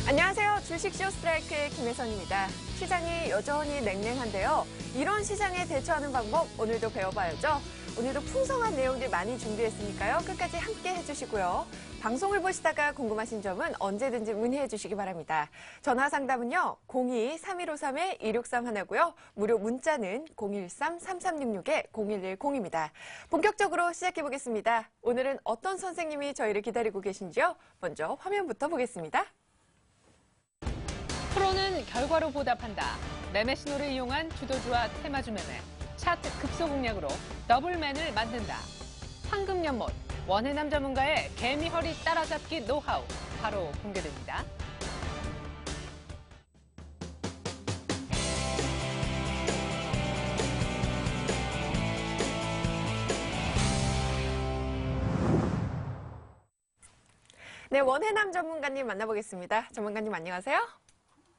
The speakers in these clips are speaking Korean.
안녕하세요. 주식쇼 스트라이크의 김혜선입니다. 시장이 여전히 냉랭한데요. 이런 시장에 대처하는 방법 오늘도 배워봐야죠. 오늘도 풍성한 내용들 많이 준비했으니까요. 끝까지 함께 해주시고요. 방송을 보시다가 궁금하신 점은 언제든지 문의해 주시기 바랍니다. 전화 상담은요. 02-3153-2631고요. 무료 문자는 013-3366-0110입니다. 본격적으로 시작해 보겠습니다. 오늘은 어떤 선생님이 저희를 기다리고 계신지요? 먼저 화면부터 보겠습니다. 프로는 결과로 보답한다. 매매 신호를 이용한 주도주와 테마주 매매, 차트 급소 공략으로 더블맨을 만든다. 황금연못, 원해남 전문가의 개미허리 따라잡기 노하우 바로 공개됩니다. 네, 원해남 전문가님 만나보겠습니다. 전문가님 안녕하세요.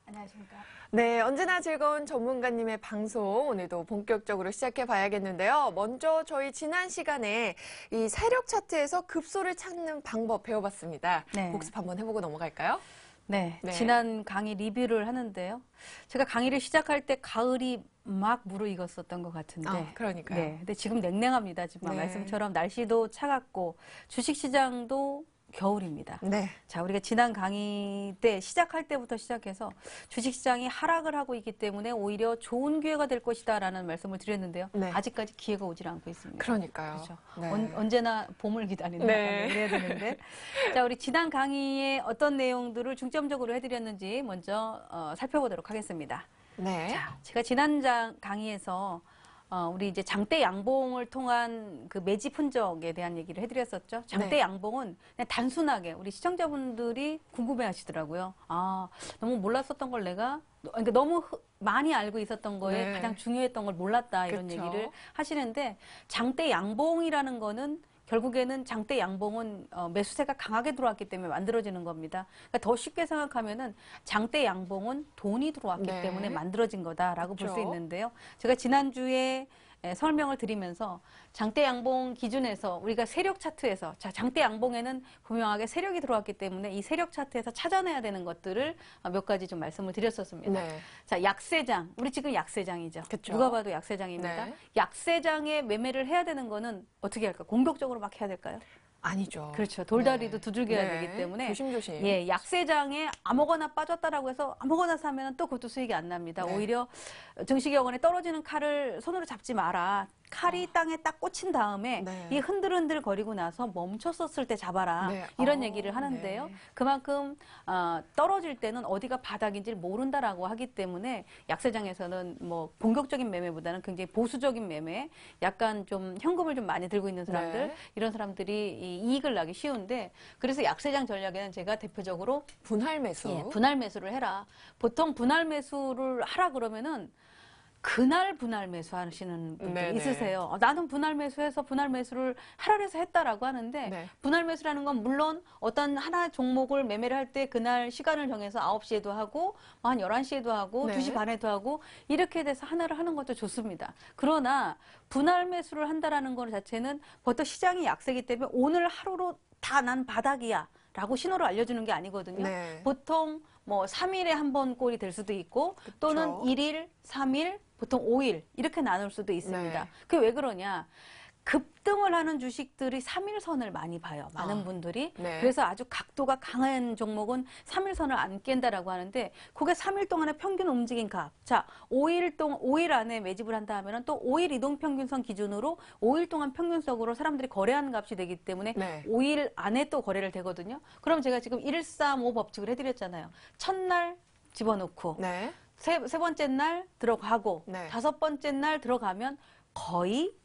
안녕하십니까. 네, 언제나 즐거운 전문가님의 방송 오늘도 본격적으로 시작해 봐야겠는데요. 먼저 저희 지난 시간에 이 세력 차트에서 급소를 찾는 방법 배워봤습니다. 네. 복습 한번 해보고 넘어갈까요? 네, 네. 지난 강의 리뷰를 하는데요. 제가 강의를 시작할 때 가을이 막 무르익었었던 것 같은데. 그러니까요. 네, 근데 지금 냉랭합니다. 지금 네. 말씀처럼 날씨도 차갑고 주식시장도 겨울입니다. 네. 자, 우리가 지난 강의 때 시작할 때부터 시작해서 주식시장이 하락을 하고 있기 때문에 오히려 좋은 기회가 될 것이다라는 말씀을 드렸는데요. 네. 아직까지 기회가 오질 않고 있습니다. 그러니까요. 그렇죠. 네. 언제나 봄을 기다린다. 네. 이래야 되는데. 자, 우리 지난 강의에 어떤 내용들을 중점적으로 해드렸는지 먼저 살펴보도록 하겠습니다. 네. 자, 제가 지난 강의에서 우리 이제 장대 양봉을 통한 그 매집 흔적에 대한 얘기를 해드렸었죠. 장대 네. 양봉은 그냥 단순하게 우리 시청자분들이 궁금해 하시더라고요. 아, 너무 몰랐었던 걸 내가, 그러니까 너무 많이 알고 있었던 거에 네. 가장 중요했던 걸 몰랐다 이런 그쵸. 얘기를 하시는데 장대 양봉이라는 거는 결국에는 장대 양봉은 매수세가 강하게 들어왔기 때문에 만들어지는 겁니다. 그러니까 더 쉽게 생각하면은 장대 양봉은 돈이 들어왔기 네. 때문에 만들어진 거다라고 볼 수 그렇죠. 있는데요. 제가 지난주에 설명을 드리면서 장대 양봉 기준에서 우리가 세력 차트에서 자, 장대 양봉에는 분명하게 세력이 들어왔기 때문에 이 세력 차트에서 찾아내야 되는 것들을 몇 가지 좀 말씀을 드렸었습니다. 네. 자, 약세장. 우리 지금 약세장이죠. 그쵸. 누가 봐도 약세장입니다. 네. 약세장에 매매를 해야 되는 거는 어떻게 할까? 공격적으로 막 해야 될까요? 아니죠. 그렇죠. 돌다리도 네. 두들겨야 네. 되기 때문에 조심조심. 예, 약세장에 아무거나 빠졌다라고 해서 아무거나 사면은 또 그것도 수익이 안 납니다. 네. 오히려 정식여건에 떨어지는 칼을 손으로 잡지 마라. 칼이 땅에 딱 꽂힌 다음에 네. 이 흔들흔들 거리고 나서 멈췄었을 때 잡아라. 네. 이런 얘기를 하는데요. 네. 그만큼 떨어질 때는 어디가 바닥인지를 모른다라고 하기 때문에 약세장에서는 뭐 공격적인 매매보다는 굉장히 보수적인 매매, 약간 좀 현금을 좀 많이 들고 있는 사람들, 네. 이런 사람들이 이 이익을 나기 쉬운데, 그래서 약세장 전략에는 제가 대표적으로 분할 매수. 예, 분할 매수를 해라. 보통 분할 매수를 하라 그러면은 그날 분할 매수 하시는 분들이 네네. 있으세요. 나는 분할 매수해서 분할 매수를 하라 해서 했다라고 하는데 네. 분할 매수라는 건 물론 어떤 하나 종목을 매매를 할 때 그날 시간을 정해서 9시에도 하고 한 11시에도 하고 네. 2시 반에도 하고 이렇게 돼서 하나를 하는 것도 좋습니다. 그러나 분할 매수를 한다라는 것 자체는 보통 시장이 약세기 때문에 오늘 하루로 다 난 바닥이야 라고 신호를 알려주는 게 아니거든요. 네. 보통 뭐 3일에 한 번 꼴이 될 수도 있고 또는 1일, 3일, 보통 5일 이렇게 나눌 수도 있습니다. 네. 그게 왜 그러냐? 급등을 하는 주식들이 3일선을 많이 봐요. 많은 분들이. 네. 그래서 아주 각도가 강한 종목은 3일선을 안 깬다라고 하는데 그게 3일 동안의 평균 움직임 값. 자, 5일 안에 매집을 한다 하면은 또 5일 이동 평균선 기준으로 5일 동안 평균적으로 사람들이 거래하는 값이 되기 때문에 네. 5일 안에 또 거래를 되거든요. 그럼 제가 지금 135 법칙을 해드렸잖아요. 첫날 집어넣고 네. 세 번째 날 들어가고 네. 다섯 번째 날 들어가면 거의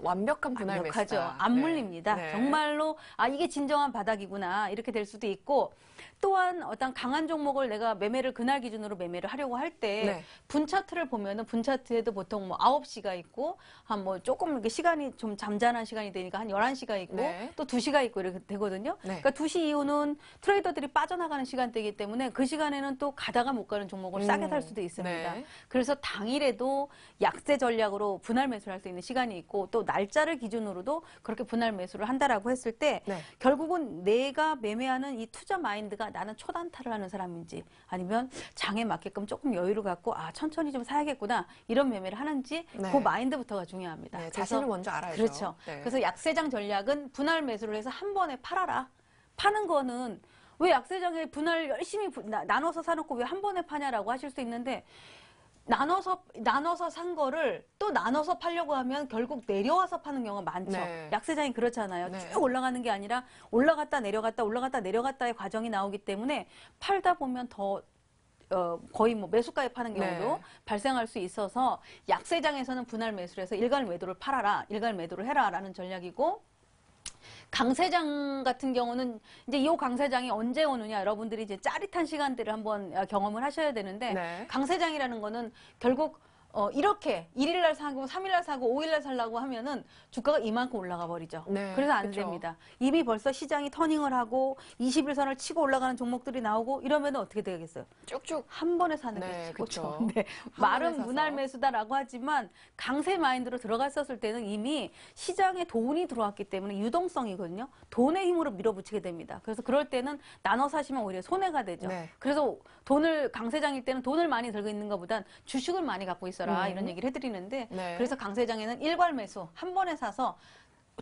완벽한 분할 완벽하죠. 매수다. 안 네. 물립니다. 네. 정말로 이게 진정한 바닥이구나 이렇게 될 수도 있고 또한 어떤 강한 종목을 내가 매매를 그날 기준으로 매매를 하려고 할 때 네. 분 차트를 보면은 분 차트에도 보통 뭐 9시가 있고 한 뭐 조금 이렇게 시간이 좀 잠잠한 시간이 되니까 한 11시가 있고 네. 또 2시가 있고 이렇게 되거든요. 네. 그러니까 2시 이후는 트레이더들이 빠져나가는 시간대이기 때문에 그 시간에는 또 가다가 못 가는 종목을 싸게 살 수도 있습니다. 네. 그래서 당일에도 약세 전략으로 분할 매수를 할 수 있는 시간이 있고 기준으로 또 날짜를 기준으로도 그렇게 분할 매수를 한다라고 했을 때 네. 결국은 내가 매매하는 이 투자 마인드가 나는 초단타를 하는 사람인지 아니면 장에 맞게끔 조금 여유를 갖고 천천히 좀 사야겠구나 이런 매매를 하는지 네. 그 마인드부터가 중요합니다. 네, 그래서 자신을 먼저 알아야죠. 그렇죠. 네. 그래서 약세장 전략은 분할 매수를 해서 한 번에 팔아라. 파는 거는 왜 약세장에 분할 열심히 나눠서 사놓고 왜 한 번에 파냐라고 하실 수 있는데 나눠서 산 거를 또 나눠서 팔려고 하면 결국 내려와서 파는 경우가 많죠. 네. 약세장이 그렇잖아요. 네. 쭉 올라가는 게 아니라 올라갔다 내려갔다의 과정이 나오기 때문에 팔다 보면 더 거의 뭐 매수가에 파는 경우도 네. 발생할 수 있어서 약세장에서는 분할 매수를 해서 일괄 매도를 팔아라, 일괄 매도를 해라라는 전략이고 강세장 같은 경우는 이제 이 강세장이 언제 오느냐 여러분들이 이제 짜릿한 시간들을 한번 경험을 하셔야 되는데 네. 강세장이라는 거는 결국 이렇게 1일 날 사고 3일 날 사고 5일 날 살라고 하면은 주가가 이만큼 올라가 버리죠. 네, 그래서 안 그쵸. 됩니다. 이미 벌써 시장이 터닝을 하고 21선을 치고 올라가는 종목들이 나오고 이러면 어떻게 되겠어요? 쭉쭉. 한 번에 사는 네, 게 최고죠. 그쵸. 네, 한 번에 말은 사서. 분할 매수다라고 하지만 강세 마인드로 들어갔었을 때는 이미 시장에 돈이 들어왔기 때문에 유동성이거든요. 돈의 힘으로 밀어붙이게 됩니다. 그래서 그럴 때는 나눠 사시면 오히려 손해가 되죠. 네. 그래서 강세장일 때는 돈을 많이 들고 있는 것보단 주식을 많이 갖고 있어라 이런 얘기를 해드리는데 네. 그래서 강세장에는 일괄 매수 한 번에 사서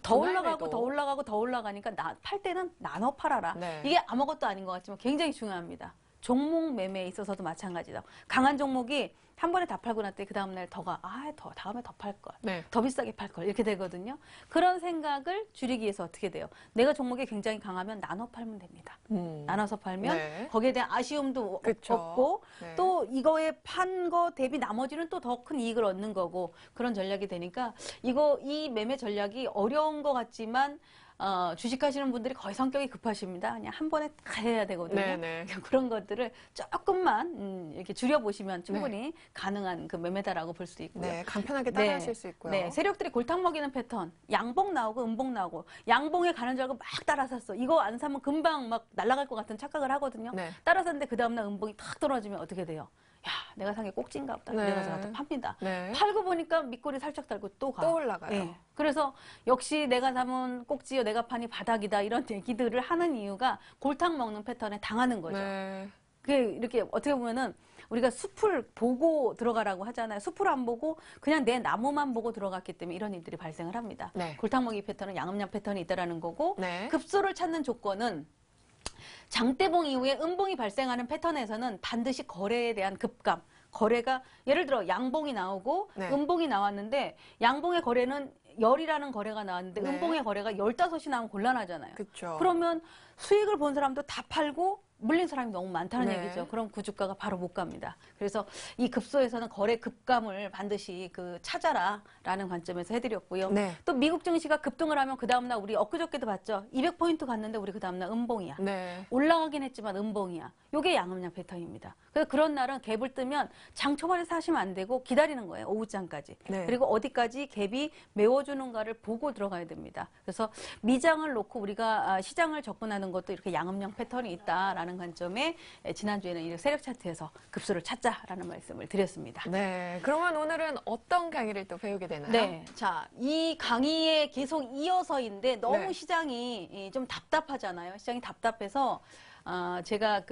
더 분할 올라가고 매도. 더 올라가고 더 올라가니까 팔 때는 나눠 팔아라. 네. 이게 아무것도 아닌 것 같지만 굉장히 중요합니다. 종목 매매에 있어서도 마찬가지다. 강한 종목이 한 번에 다 팔고 났더니 그 다음날 다음에 더 팔 걸. 네. 더 비싸게 팔 걸. 이렇게 되거든요. 그런 생각을 줄이기 위해서 어떻게 돼요? 내가 종목이 굉장히 강하면 나눠 팔면 됩니다. 나눠서 팔면 네. 거기에 대한 아쉬움도 그쵸. 없고 네. 또 이거에 판 거 대비 나머지는 또 더 큰 이익을 얻는 거고 그런 전략이 되니까 이 매매 전략이 어려운 것 같지만 주식하시는 분들이 거의 성격이 급하십니다. 그냥 한 번에 다 해야 되거든요. 네네. 그런 것들을 조금만 이렇게 줄여보시면 충분히 가능한 그 매매다라고 볼 수 있고요. 네, 간편하게 따라 하실 수 있고요. 네, 세력들이 골탕 먹이는 패턴. 양봉 나오고 음봉 나오고 양봉에 가는 줄 알고 막 따라 샀어. 이거 안 사면 금방 막 날아갈 것 같은 착각을 하거든요. 네. 따라 샀는데 그 다음날 음봉이 탁 떨어지면 어떻게 돼요? 야, 내가 산 게 꼭지인가 보다. 네. 내가 갖다 팝니다. 네. 팔고 보니까 밑꼬리 살짝 달고 또 가. 또 올라가요. 예. 그래서 역시 내가 사면 꼭지요, 내가 파니 바닥이다 이런 얘기들을 하는 이유가 골탕 먹는 패턴에 당하는 거죠. 네. 그게 이렇게 어떻게 보면은 우리가 숲을 보고 들어가라고 하잖아요. 숲을 안 보고 그냥 내 나무만 보고 들어갔기 때문에 이런 일들이 발생을 합니다. 네. 골탕 먹이 패턴은 양음양 패턴이 있다라는 거고 네. 급소를 찾는 조건은 장대봉 이후에 음봉이 발생하는 패턴에서는 반드시 거래에 대한 급감, 거래가 예를 들어 양봉이 나오고 네. 음봉이 나왔는데 양봉의 거래는 열이라는 거래가 나왔는데 네. 음봉의 거래가 15이 나오면 곤란하잖아요. 그쵸. 그러면 수익을 본 사람도 다 팔고 물린 사람이 너무 많다는 네. 얘기죠. 그럼 그 주가가 바로 못 갑니다. 그래서 이 급소에서는 거래 급감을 반드시 찾아라라는 관점에서 해드렸고요. 네. 또 미국 증시가 급등을 하면 그 다음날 우리 엊그저께도 봤죠. 200포인트 갔는데 우리 그 다음날 음봉이야. 네. 올라가긴 했지만 음봉이야. 요게 양음양 패턴입니다. 그래서 그런 날은 갭을 뜨면 장 초반에 사시면 안 되고 기다리는 거예요. 오후장까지. 네. 그리고 어디까지 갭이 메워주는가를 보고 들어가야 됩니다. 그래서 미장을 놓고 우리가 시장을 접근하는 것도 이렇게 양음양 패턴이 있다라는 관점에 지난주에는 이 세력 차트에서 급소를 찾자라는 말씀을 드렸습니다. 네. 그러면 오늘은 어떤 강의를 또 배우게 되나요? 네. 자, 이 강의에 계속 이어서인데 너무 네. 시장이 좀 답답하잖아요. 시장이 답답해서 제가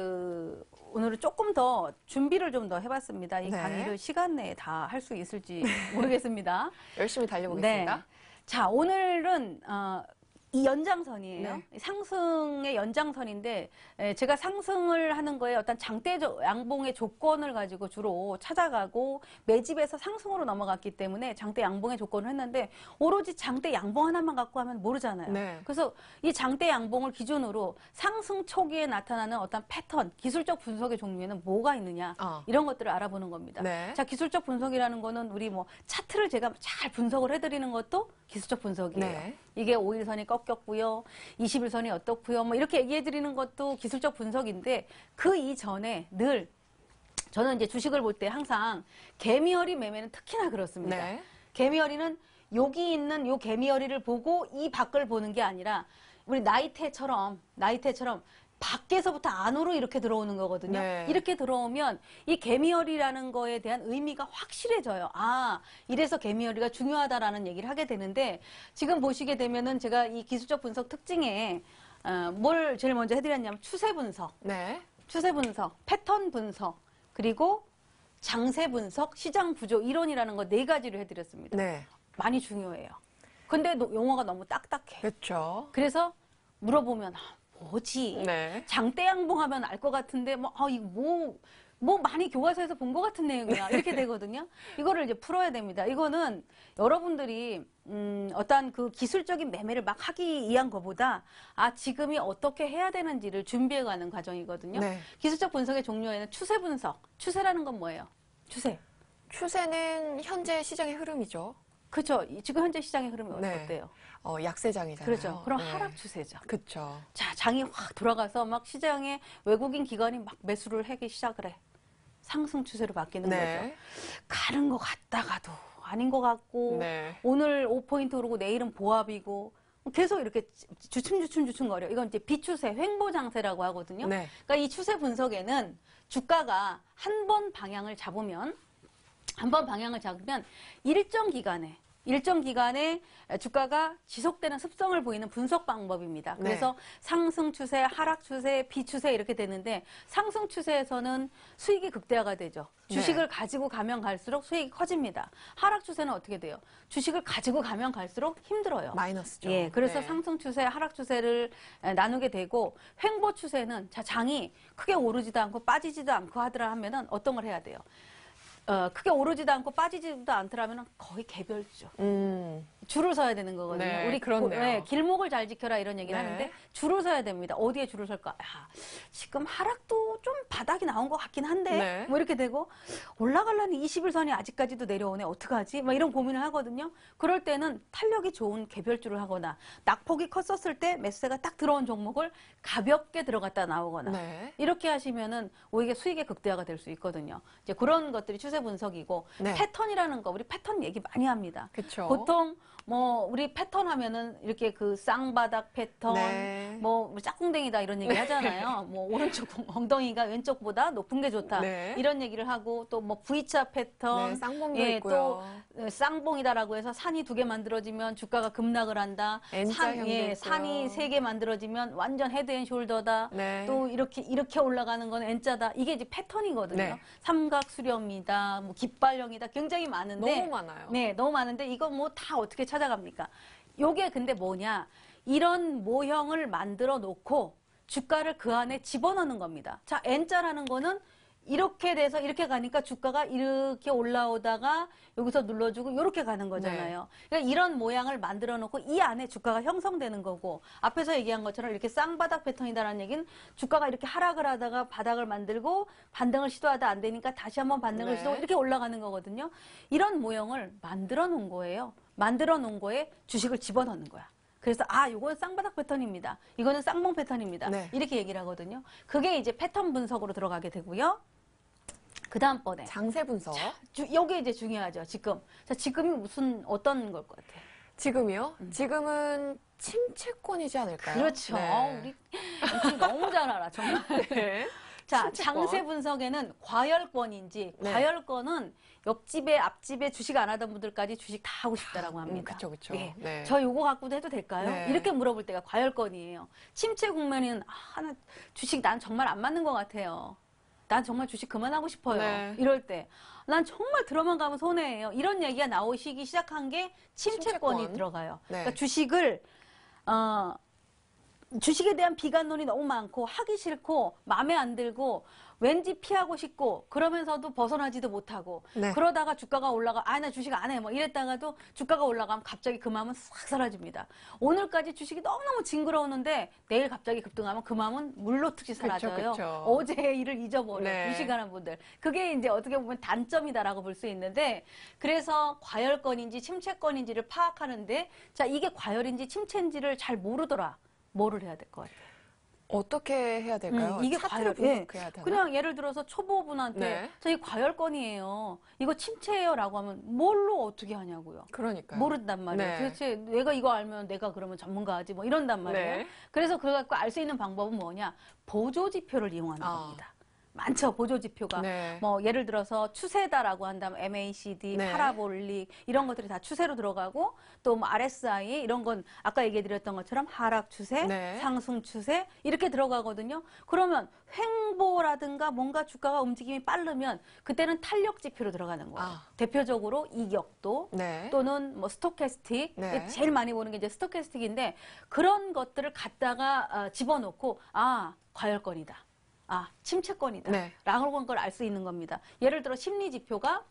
오늘은 조금 더 준비를 좀 더 해봤습니다. 이 네. 강의를 시간 내에 다 할 수 있을지 모르겠습니다. 열심히 달려보겠습니다. 네. 자, 오늘은 이 연장선이에요. 네. 상승의 연장선인데 제가 상승을 하는 거에 어떤 장대 양봉의 조건을 가지고 주로 찾아가고 매집에서 상승으로 넘어갔기 때문에 장대 양봉의 조건을 했는데 오로지 장대 양봉 하나만 갖고 하면 모르잖아요. 네. 그래서 이 장대 양봉을 기준으로 상승 초기에 나타나는 어떤 패턴, 기술적 분석의 종류에는 뭐가 있느냐 이런 것들을 알아보는 겁니다. 네. 자, 기술적 분석이라는 거는 우리 차트를 제가 잘 분석을 해드리는 것도 기술적 분석이에요. 네. 이게 5일선이 꺾였고요. 20일선이 어떻고요. 이렇게 얘기해 드리는 것도 기술적 분석인데 그 이전에 늘 저는 이제 주식을 볼 때 항상 개미허리 매매는 특히나 그렇습니다. 네. 개미허리는 여기 있는 요 개미허리를 보고 이 밖을 보는 게 아니라 우리 나이테처럼 밖에서부터 안으로 이렇게 들어오는 거거든요. 네. 이렇게 들어오면 이 개미허리라는 거에 대한 의미가 확실해져요. 아, 이래서 개미허리가 중요하다라는 얘기를 하게 되는데 지금 보시게 되면은 제가 이 기술적 분석 특징에 뭘 제일 먼저 해드렸냐면 추세 분석, 네. 추세 분석, 패턴 분석, 그리고 장세 분석, 시장 구조 이론이라는 거 4가지를 해드렸습니다. 네. 많이 중요해요. 근데 용어가 너무 딱딱해. 그렇죠. 그래서 물어보면 뭐지? 네. 장대양봉하면 알 것 같은데 이거 뭐 많이 교과서에서 본 것 같은 내용이야. 이렇게 되거든요. 이거를 이제 풀어야 됩니다. 이거는 여러분들이 어떤 그 기술적인 매매를 막 하기 위한 것보다 지금이 어떻게 해야 되는지를 준비해가는 과정이거든요. 네. 기술적 분석의 종류에는 추세 분석. 추세라는 건 뭐예요? 추세. 추세는 현재 시장의 흐름이죠. 그렇죠. 지금 현재 시장의 흐름이 네. 어때요? 약세장이잖아요. 그렇죠. 그럼 네. 하락 추세죠. 그렇죠. 자, 장이 확 돌아가서 막 시장에 외국인 기관이 막 매수를 하기 시작을 해. 상승 추세로 바뀌는 거죠. 네. 가는 것 같다가도 아닌 것 같고 네. 오늘 5포인트 오르고 내일은 보합이고 계속 이렇게 주춤거려. 이건 이제 비추세, 횡보장세라고 하거든요. 네. 그러니까 이 추세 분석에는 주가가 한 번 방향을 잡으면 일정 기간에 주가가 지속되는 습성을 보이는 분석 방법입니다. 그래서 네. 상승 추세, 하락 추세, 비추세 이렇게 되는데 상승 추세에서는 수익이 극대화가 되죠. 주식을 네. 가지고 가면 갈수록 수익이 커집니다. 하락 추세는 어떻게 돼요? 주식을 가지고 가면 갈수록 힘들어요. 마이너스죠. 예, 그래서 네. 상승 추세, 하락 추세를 나누게 되고 횡보 추세는 장이 크게 오르지도 않고 빠지지도 않고 하더라 하면은 어떤 걸 해야 돼요? 크게 오르지도 않고 빠지지도 않더라면 거의 개별주. 줄을 서야 되는 거거든요. 네, 우리 그렇네요. 길목을 잘 지켜라 이런 얘기를 네. 하는데 줄을 서야 됩니다. 어디에 줄을 설까? 지금 하락도 좀 바닥이 나온 것 같긴 한데 네. 뭐 이렇게 되고 올라가려니 21선이 아직까지도 내려오네. 어떡하지? 막 이런 고민을 하거든요. 그럴 때는 탄력이 좋은 개별주를 하거나 낙폭이 컸었을 때 매수세가 딱 들어온 종목을 가볍게 들어갔다 나오거나 네. 이렇게 하시면은 오히려 수익의 극대화가 될 수 있거든요. 이제 그런 것들이 추세 분석이고 네. 패턴이라는 거 우리 패턴 얘기 많이 합니다. 그렇죠. 보통 우리 패턴 하면은 이렇게 그 쌍바닥 패턴, 네. 짝꿍댕이다 이런 얘기 하잖아요. 오른쪽 엉덩이가 왼쪽보다 높은 게 좋다. 네. 이런 얘기를 하고 또 V자 패턴, 네, 쌍봉도 예, 있고요. 또 쌍봉이다라고 해서 산이 2개 만들어지면 주가가 급락을 한다. N자형도 있고요. 산이 3개 만들어지면 완전 헤드앤숄더다. 네. 또 이렇게 올라가는 건 N자다. 이게 이제 패턴이거든요. 네. 삼각 수렴이다, 깃발형이다. 굉장히 많은데 너무 많아요. 네, 너무 많은데 이거 다 어떻게 찾아갑니까? 요게 근데 뭐냐? 이런 모형을 만들어 놓고 주가를 그 안에 집어넣는 겁니다. 자, N자라는 거는 이렇게 돼서 이렇게 가니까 주가가 이렇게 올라오다가 여기서 눌러주고 이렇게 가는 거잖아요. 그러니까 이런 모양을 만들어 놓고 이 안에 주가가 형성되는 거고 앞에서 얘기한 것처럼 이렇게 쌍바닥 패턴이다라는 얘기는 주가가 이렇게 하락을 하다가 바닥을 만들고 반등을 시도하다 안 되니까 다시 한번 반등을 네. 시도하고 이렇게 올라가는 거거든요. 이런 모형을 만들어 놓은 거예요. 만들어 놓은 거에 주식을 집어넣는 거야. 그래서 요건 쌍바닥 패턴입니다. 이거는 쌍봉 패턴입니다. 네. 이렇게 얘기를 하거든요. 그게 이제 패턴 분석으로 들어가게 되고요. 그 다음번에 장세 분석. 요게 이제 중요하죠. 지금이 어떤 걸 것 같아요? 지금이요? 지금은 침체권이지 않을까요? 그렇죠. 네. 우리 지금 너무 잘 알아, 정말. 네. 자, 침체권. 장세 분석에는 과열권인지, 네. 과열권은 옆집에, 앞집에 주식 안 하던 분들까지 주식 다 하고 싶다라고 합니다. 그쵸. 예. 네. 저 요거 갖고도 해도 될까요? 네. 이렇게 물어볼 때가 과열권이에요. 침체 국면은, 나 주식 난 정말 안 맞는 것 같아요. 난 정말 주식 그만하고 싶어요. 네. 이럴 때. 난 정말 들어만 가면 손해예요. 이런 얘기가 나오시기 시작한 게 침체권이 침체권. 들어가요. 네. 그러니까 주식에 대한 비관론이 너무 많고 하기 싫고 마음에 안 들고 왠지 피하고 싶고 그러면서도 벗어나지도 못하고 네. 그러다가 주가가 올라가 나 주식 안 해 뭐 이랬다가도 주가가 올라가면 갑자기 그 마음은 싹 사라집니다. 오늘까지 주식이 너무너무 징그러웠는데 내일 갑자기 급등하면 그 마음은 물로특이 사라져요. 그쵸. 어제 일을 잊어버려 네. 주식하는 분들. 그게 이제 어떻게 보면 단점이다라고 볼 수 있는데 그래서 과열권인지 침체권인지를 파악하는데 자 이게 과열인지 침체인지를 잘 모르더라. 뭐를 해야 될 것 같아요? 어떻게 해야 될까요? 이게 차트를 분석해야 되나? 그냥 예를 들어서 초보분한테 네. 저희 과열건이에요. 이거 침체예요라고 하면 뭘로 어떻게 하냐고요. 그러니까요. 모른단 말이에요. 네. 도대체 내가 이거 알면 내가 그러면 전문가지 뭐 이런단 말이에요. 네. 그래서 그걸 갖고 알 수 있는 방법은 뭐냐? 보조지표를 이용하는 겁니다. 많죠, 보조지표가. 네. 뭐 예를 들어서 추세다라고 한다면 MACD, 네. 파라볼릭 이런 것들이 다 추세로 들어가고 또 뭐 RSI 이런 건 아까 얘기해드렸던 것처럼 하락 추세, 네. 상승 추세 이렇게 들어가거든요. 그러면 횡보라든가 뭔가 주가가 움직임이 빠르면 그때는 탄력 지표로 들어가는 거예요. 아. 대표적으로 이격도 네. 또는 뭐 스토캐스틱 네. 제일 많이 보는 게 이제 스토캐스틱인데 그런 것들을 갖다가 집어넣고 과열권이다. 침체권이다. 네. 라고 한 걸 알 수 있는 겁니다. 예를 들어 심리 지표가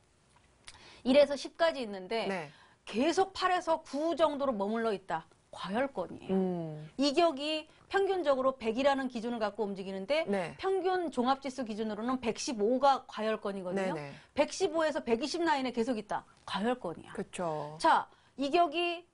1에서 10까지 있는데 네. 계속 8에서 9 정도로 머물러 있다. 과열권이에요. 이격이 평균적으로 100이라는 기준을 갖고 움직이는데 네. 평균 종합지수 기준으로는 115가 과열권이거든요. 네네. 115에서 120 라인에 계속 있다. 과열권이야. 그렇죠. 자, 이격이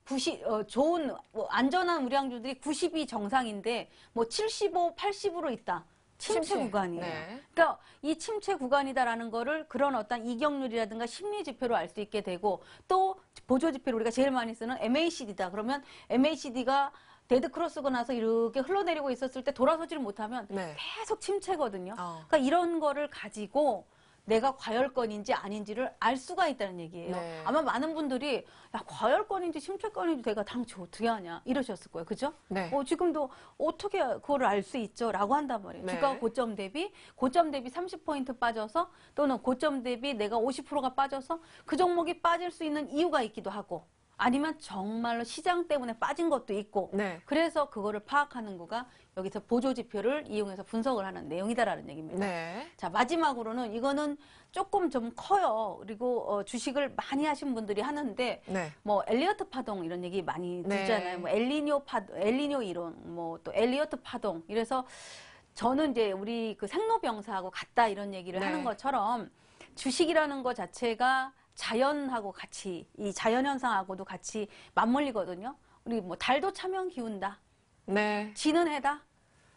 좋은 안전한 우량주들이 90이 정상인데 뭐 75, 80으로 있다. 침체 구간이에요. 네. 그러니까 이 침체 구간이다라는 거를 그런 어떤 이격률이라든가 심리 지표로 알 수 있게 되고 또 보조 지표로 우리가 제일 많이 쓰는 MACD다. 그러면 MACD가 데드 크로스가 나서 이렇게 흘러내리고 있었을 때 돌아서지를 못하면 네. 계속 침체거든요. 어. 그러니까 이런 거를 가지고 내가 과열권인지 아닌지를 알 수가 있다는 얘기예요. 네. 아마 많은 분들이 야, 과열권인지 침체권인지 내가 당최 어떻게 하냐 이러셨을 거예요. 그죠? 네. 지금도 어떻게 그거를 알 수 있죠? 라고 한단 말이에요. 네. 주가 고점 대비 30포인트 빠져서 또는 고점 대비 내가 50%가 빠져서 그 종목이 빠질 수 있는 이유가 있기도 하고 아니면 정말로 시장 때문에 빠진 것도 있고 네. 그래서 그거를 파악하는 거가 여기서 보조지표를 이용해서 분석을 하는 내용이다라는 얘기입니다. 네. 자, 마지막으로는 이거는 조금 좀 커요. 그리고 주식을 많이 하신 분들이 하는데 네. 뭐 엘리어트 파동 이런 얘기 많이 네. 듣잖아요. 뭐 엘니뇨 이론, 뭐 또 엘리어트 파동. 이래서 저는 이제 우리 그 생로병사하고 같다 이런 얘기를 네. 하는 것처럼 주식이라는 것 자체가 자연하고 같이 이 자연 현상하고도 같이 맞물리거든요. 우리 뭐 달도 차면 기운다. 네. 지는 해다.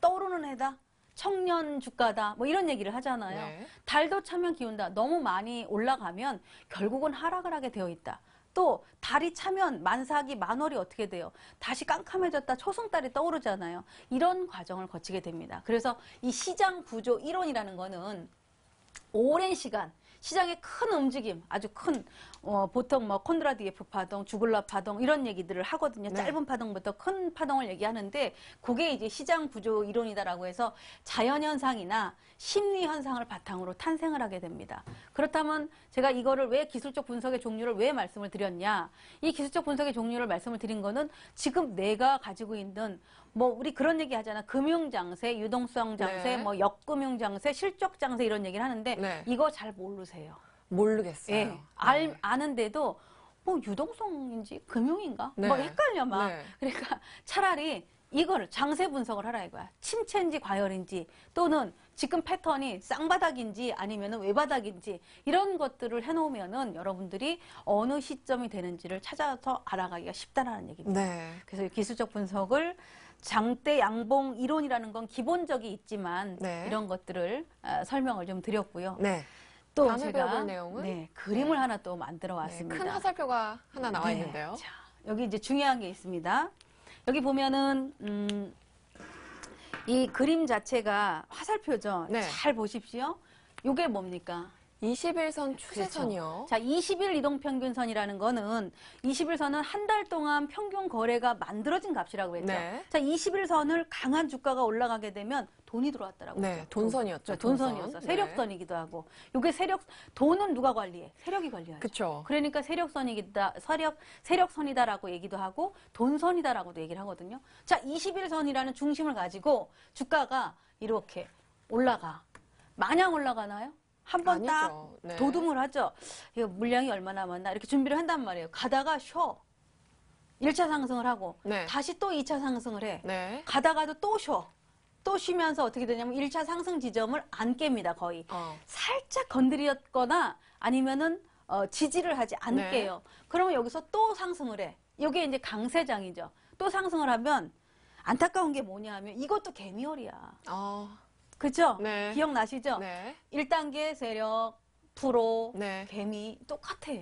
떠오르는 해다. 청년 주가다. 뭐 이런 얘기를 하잖아요. 네. 달도 차면 기운다. 너무 많이 올라가면 결국은 하락을 하게 되어 있다. 또 달이 차면 만사기 만월이 어떻게 돼요? 다시 깜깜해졌다 초승달이 떠오르잖아요. 이런 과정을 거치게 됩니다. 그래서 이 시장 구조 이론이라는 거는 오랜 시간 시장의 큰 움직임, 아주 큰 보통 뭐 콘드라디에프 파동, 주글라 파동 이런 얘기들을 하거든요. 네. 짧은 파동부터 큰 파동을 얘기하는데 그게 이제 시장 구조 이론이다라고 해서 자연 현상이나 심리 현상을 바탕으로 탄생을 하게 됩니다. 그렇다면 제가 이거를 왜 기술적 분석의 종류를 왜 말씀을 드렸냐? 이 기술적 분석의 종류를 말씀을 드린 거는 지금 내가 가지고 있는 뭐 우리 그런 얘기 하잖아. 금융 장세, 유동성 장세, 네. 뭐 역금융 장세, 실적 장세 이런 얘기를 하는데 네. 이거 잘 모르세요. 모르겠어요. 예. 네. 아는데도 뭐 유동성인지 금융인가? 네. 뭐 헷갈려 막. 네. 그러니까 차라리 이거를 장세 분석을 하라 이거야. 침체인지 과열인지 또는 지금 패턴이 쌍바닥인지 아니면은 외바닥인지 이런 것들을 해놓으면은 여러분들이 어느 시점이 되는지를 찾아서 알아가기가 쉽다라는 얘기입니다. 네. 그래서 이 기술적 분석을 장대 양봉 이론이라는 건 기본적이 있지만 네. 이런 것들을 설명을 좀 드렸고요. 네. 또 다음에 제가 배워볼 내용은? 네, 그림을 하나 또 만들어 왔습니다. 큰 화살표가 하나 나와 네. 있는데요. 자, 여기 이제 중요한 게 있습니다. 여기 보면은 이 그림 자체가 화살표죠. 네. 잘 보십시오. 이게 뭡니까? 21선 추세선이요. 자, 20일 이동평균선이라는 거는 20일선은 한 달 동안 평균 거래가 만들어진 값이라고 했죠. 네. 자, 20일선을 강한 주가가 올라가게 되면 돈이 들어왔더라고요. 네, 돈선이었죠. 돈선이었어. 돈선. 세력선이기도 하고. 요게 돈은 누가 관리해? 세력이 관리하죠. 그렇죠. 그러니까 세력선이다라고 얘기도 하고 돈선이다라고도 얘기를 하거든요. 자, 21선이라는 중심을 가지고 주가가 이렇게 올라가. 마냥 올라가나요? 한번 딱 아니죠. 네. 도둠을 하죠. 이거 물량이 얼마나 남았나 이렇게 준비를 한단 말이에요. 가다가 쉬어. 1차 상승을 하고 네. 다시 또 2차 상승을 해. 네. 가다가도 또 쉬어. 또 쉬면서 어떻게 되냐면 1차 상승 지점을 안 깹니다. 거의. 살짝 건드렸거나 아니면은 지지를 하지 않게요. 그러면 여기서 또 상승을 해. 이게 이제 강세장이죠. 또 상승을 하면 안타까운 게 뭐냐 하면 이것도 개미월이야. 아, 그죠? 네. 기억나시죠? 네. 1단계 세력, 프로, 네. 개미 똑같아.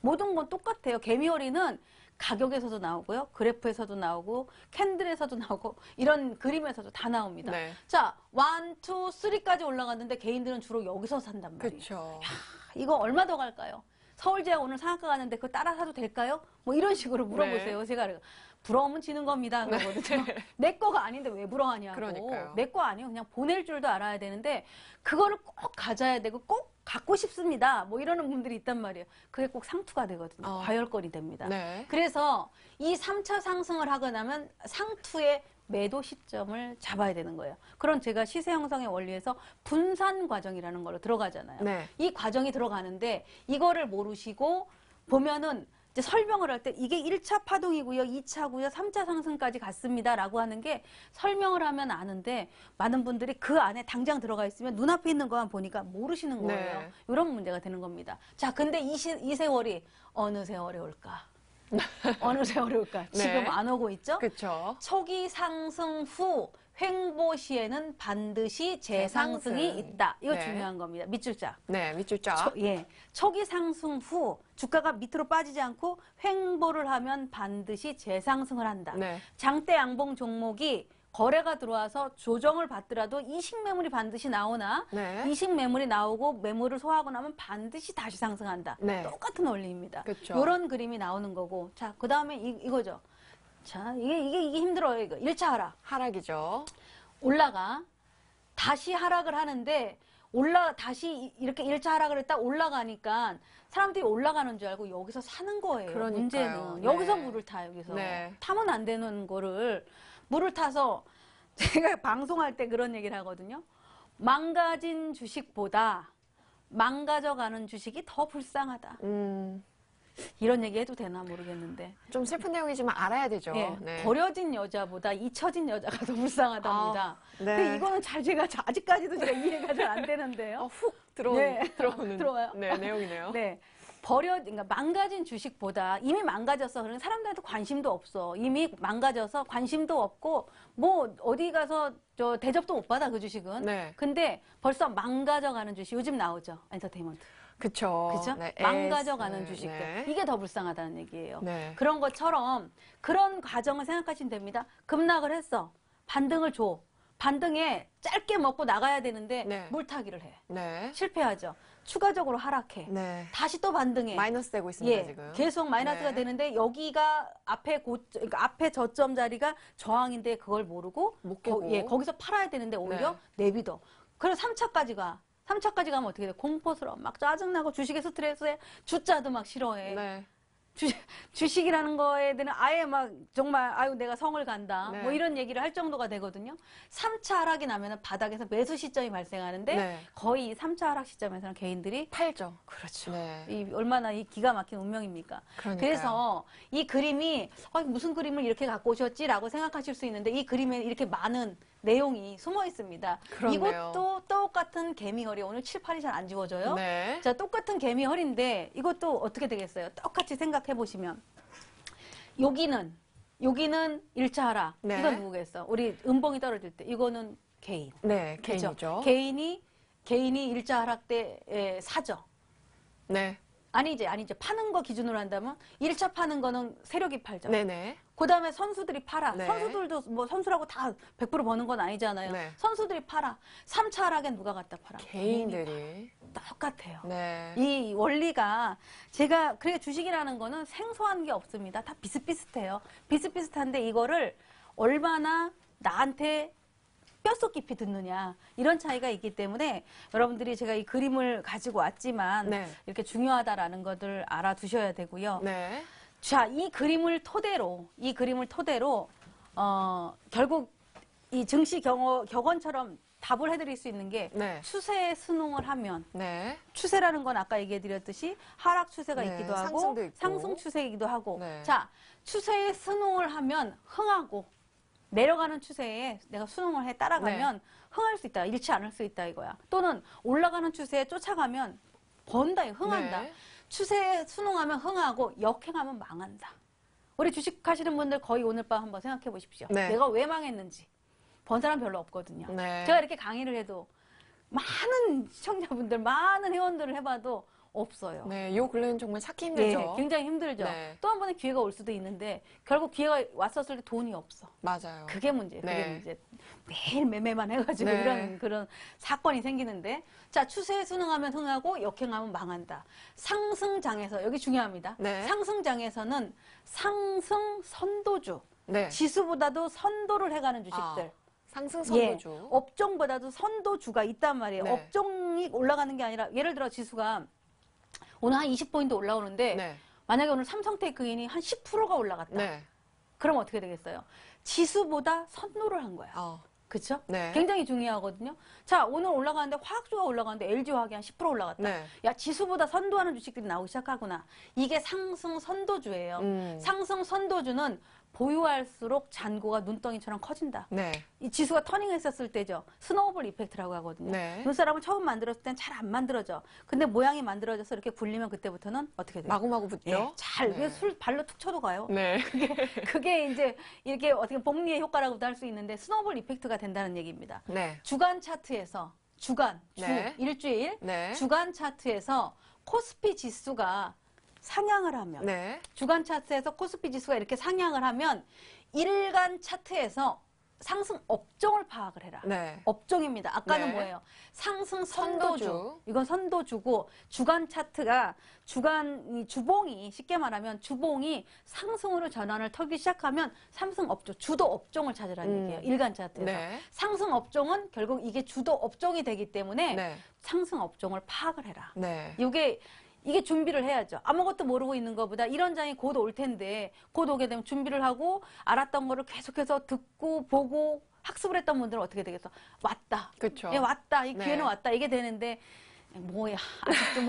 모든 건 똑같아요. 개미허리는 가격에서도 나오고요. 그래프에서도 나오고 캔들에서도 나오고 이런 그림에서도 다 나옵니다. 네. 자, 1, 2, 3까지 올라갔는데 개인들은 주로 여기서 산단 말이에요. 그렇죠. 이거 얼마 더 갈까요? 서울제약 오늘 상한가 가는데 그거 따라 사도 될까요? 뭐 이런 식으로 물어보세요. 제가 부러우면 지는 겁니다. 그거거든요. 내 거가 아닌데 왜 부러워하냐고. 그러니까요. 내 거 아니에요. 그냥 보낼 줄도 알아야 되는데 그거를 꼭 가져야 되고 꼭 갖고 싶습니다. 뭐 이러는 분들이 있단 말이에요. 그게 꼭 상투가 되거든요. 과열권이 됩니다. 네. 그래서 이 3차 상승을 하고 나면 상투의 매도 시점을 잡아야 되는 거예요. 그럼 제가 시세 형성의 원리에서 분산 과정이라는 걸로 들어가잖아요. 네. 이 과정이 들어가는데 이거를 모르시고 보면은 이제 설명을 할 때 이게 1차 파동이고요, 2차고요, 3차 상승까지 갔습니다라고 하는 게 설명을 하면 아는데 많은 분들이 그 안에 당장 들어가 있으면 눈앞에 있는 것만 보니까 모르시는 거예요. 네. 이런 문제가 되는 겁니다. 자, 근데 이 세월이 어느 세월에 올까? 어느 세월에 올까? 지금 네. 안 오고 있죠? 그렇죠. 초기 상승 후 횡보 시에는 반드시 재상승이 재상승. 있다. 이거 네. 중요한 겁니다. 밑줄자. 네, 밑줄자. 초기 상승 후 주가가 밑으로 빠지지 않고 횡보를 하면 반드시 재상승을 한다. 네. 장대 양봉 종목이 거래가 들어와서 조정을 받더라도 이식 매물이 반드시 나오나 네. 이식 매물이 나오고 매물을 소화하고 나면 반드시 다시 상승한다. 네. 똑같은 원리입니다. 그쵸. 이런 그림이 나오는 거고. 자, 그 다음에 이거죠. 자, 이게 힘들어요. 이거 1차 하락. 하락이죠. 올라가. 다시 하락을 하는데 다시 이렇게 1차 하락을 했다 올라가니까 사람들이 올라가는 줄 알고 여기서 사는 거예요. 그러니까요. 문제는. 네. 여기서 물을 타, 여기서. 네. 타면 안 되는 거를 물을 타서 제가 방송할 때 그런 얘기를 하거든요. 망가진 주식보다 망가져가는 주식이 더 불쌍하다. 이런 얘기 해도 되나 모르겠는데. 좀 슬픈 내용이지만 알아야 되죠. 예, 네. 버려진 여자보다 잊혀진 여자가 더 불쌍하답니다. 아, 네. 근데 이거는 제가 아직까지도 제가 이해가 잘 안 되는데요. 훅 네. 들어오는 들어와요? 네, 내용이네요. 네. 그러니까 망가진 주식보다 이미 망가졌어. 그러면 사람들한테 관심도 없어. 이미 망가져서 관심도 없고, 뭐, 어디 가서 대접도 못 받아, 그 주식은. 네. 근데 벌써 망가져가는 주식, 요즘 나오죠. 엔터테인먼트. 그쵸. 그죠? 네, 망가져가는 네, 주식들. 네. 이게 더 불쌍하다는 얘기예요. 네. 그런 것처럼 그런 과정을 생각하시면 됩니다. 급락을 했어. 반등을 줘. 반등에 짧게 먹고 나가야 되는데 네. 물타기를 해. 네. 실패하죠. 추가적으로 하락해. 네. 다시 또 반등해. 마이너스 되고 있습니다, 예, 지금. 계속 마이너스가 네. 되는데 여기가 그러니까 앞에 저점 자리가 저항인데 그걸 모르고 못 깨고. 거기서 팔아야 되는데 오히려 내비둬. 그래서 3차까지 가. 3차까지 가면 어떻게 돼? 공포스러워. 막 짜증나고 주식에 스트레스에 주자도 막 싫어해. 네. 주식이라는 거에 대한 아예 막 정말 아유 내가 성을 간다. 네. 뭐 이런 얘기를 할 정도가 되거든요. 3차 하락이 나면은 바닥에서 매수 시점이 발생하는데 네. 거의 3차 하락 시점에서는 개인들이 팔죠. 그렇죠. 네. 얼마나 이 기가 막힌 운명입니까? 그러니까요. 그래서 이 그림이 무슨 그림을 이렇게 갖고 오셨지라고 생각하실 수 있는데 이 그림에 이렇게 많은 내용이 숨어 있습니다. 그렇네요. 이것도 똑같은 개미허리. 오늘 칠판이 잘 안 지워져요. 네. 자, 똑같은 개미허리인데 이것도 어떻게 되겠어요? 똑같이 생각해 보시면 여기는 1차 하락. 네. 이건 누구겠어? 우리 음봉이 떨어질 때 이거는 개인. 네, 그죠? 개인이죠. 개인이 1차 하락 때 사죠. 네. 아니지. 파는 거 기준으로 한다면 1차 파는 거는 세력이 팔죠. 네네. 그 다음에 선수들이 팔아. 네. 선수들도 뭐 선수라고 다 100% 버는 건 아니잖아요. 네. 선수들이 팔아. 3차 하락엔 누가 갖다 팔아? 개인들이. 똑같아요. 네. 이 원리가 제가 그래 주식이라는 거는 생소한 게 없습니다. 다 비슷비슷해요. 비슷비슷한데 이거를 얼마나 나한테 뼛속 깊이 듣느냐 이런 차이가 있기 때문에 여러분들이 제가 이 그림을 가지고 왔지만 네. 이렇게 중요하다라는 것을 알아두셔야 되고요. 네. 자, 이 그림을 토대로 결국 이 증시 격언처럼 답을 해드릴 수 있는 게 네. 추세에 순응을 하면 네. 추세라는 건 아까 얘기해드렸듯이 하락 추세가 네, 있기도 하고 상승도 있고. 상승 추세이기도 하고 네. 자 추세에 순응을 하면 흥하고 내려가는 추세에 내가 순응을 해 따라가면 흥할 수 있다 잃지 않을 수 있다 이거야 또는 올라가는 추세에 쫓아가면 번다 흥한다 네. 추세에 순응하면 흥하고 역행하면 망한다 우리 주식 하시는 분들 거의 오늘 밤 한번 생각해 보십시오. 네. 내가 왜 망했는지. 번 사람 별로 없거든요. 네. 제가 이렇게 강의를 해도 많은 시청자분들, 많은 회원들을 해봐도 없어요. 네, 요 근래는 정말 찾기 예, 힘들죠. 굉장히 힘들죠. 네. 또 한 번의 기회가 올 수도 있는데 결국 기회가 왔었을 때 돈이 없어. 맞아요. 그게 문제예요. 그게 네. 문제. 매일 매매만 해가지고 네. 이런 그런 사건이 생기는데 자 추세에 순응하면 흥하고 역행하면 망한다. 상승장에서 여기 중요합니다. 네. 상승장에서는 상승 선도주 네. 지수보다도 선도를 해가는 주식들. 상승 선도주. 예, 업종보다도 선도주가 있단 말이에요. 네. 업종이 올라가는 게 아니라 예를 들어 지수가 오늘 한 20포인트 올라오는데 네. 만약에 오늘 삼성테크인이 한 10%가 올라갔다. 네. 그럼 어떻게 되겠어요? 지수보다 선도를 한 거야. 그렇죠? 네. 굉장히 중요하거든요. 자, 오늘 올라가는데 화학주가 올라가는데 LG화학이 한 10% 올라갔다. 네. 야, 지수보다 선도하는 주식들이 나오기 시작하구나. 이게 상승 선도주예요. 상승 선도주는 보유할수록 잔고가 눈덩이처럼 커진다. 네. 이 지수가 터닝했었을 때죠. 스노우볼 이펙트라고 하거든요. 네. 눈사람은 처음 만들었을 땐 잘 안 만들어져. 근데 모양이 만들어져서 이렇게 굴리면 그때부터는 어떻게 돼요? 마구마구 붙죠. 예, 잘, 네. 술 발로 툭 쳐도 가요. 네. 그게 이제 이렇게 어떻게 복리의 효과라고도 할 수 있는데 스노우볼 이펙트가 된다는 얘기입니다. 네. 주간 차트에서 주간, 네. 일주일, 네. 주간 차트에서 코스피 지수가 상향을 하면 네. 주간 차트에서 코스피 지수가 이렇게 상향을 하면 일간 차트에서 상승 업종을 파악을 해라. 네. 업종입니다. 아까는 네. 뭐예요? 상승 선도주. 선도주. 이건 선도주고 주간 차트가 주간 이 주봉이 쉽게 말하면 주봉이 상승으로 전환을 털기 시작하면 상승 업종, 주도 업종을 찾으라는 얘기예요. 일간 차트에서. 네. 상승 업종은 결국 이게 주도 업종이 되기 때문에 네. 상승 업종을 파악을 해라. 네. 이게 준비를 해야죠. 아무것도 모르고 있는 것보다 이런 장이 곧 올 텐데 곧 오게 되면 준비를 하고 알았던 거를 계속해서 듣고 보고 학습을 했던 분들은 어떻게 되겠어? 왔다. 그렇죠. 예, 왔다. 이 네. 기회는 왔다. 이게 되는데 뭐야 아직도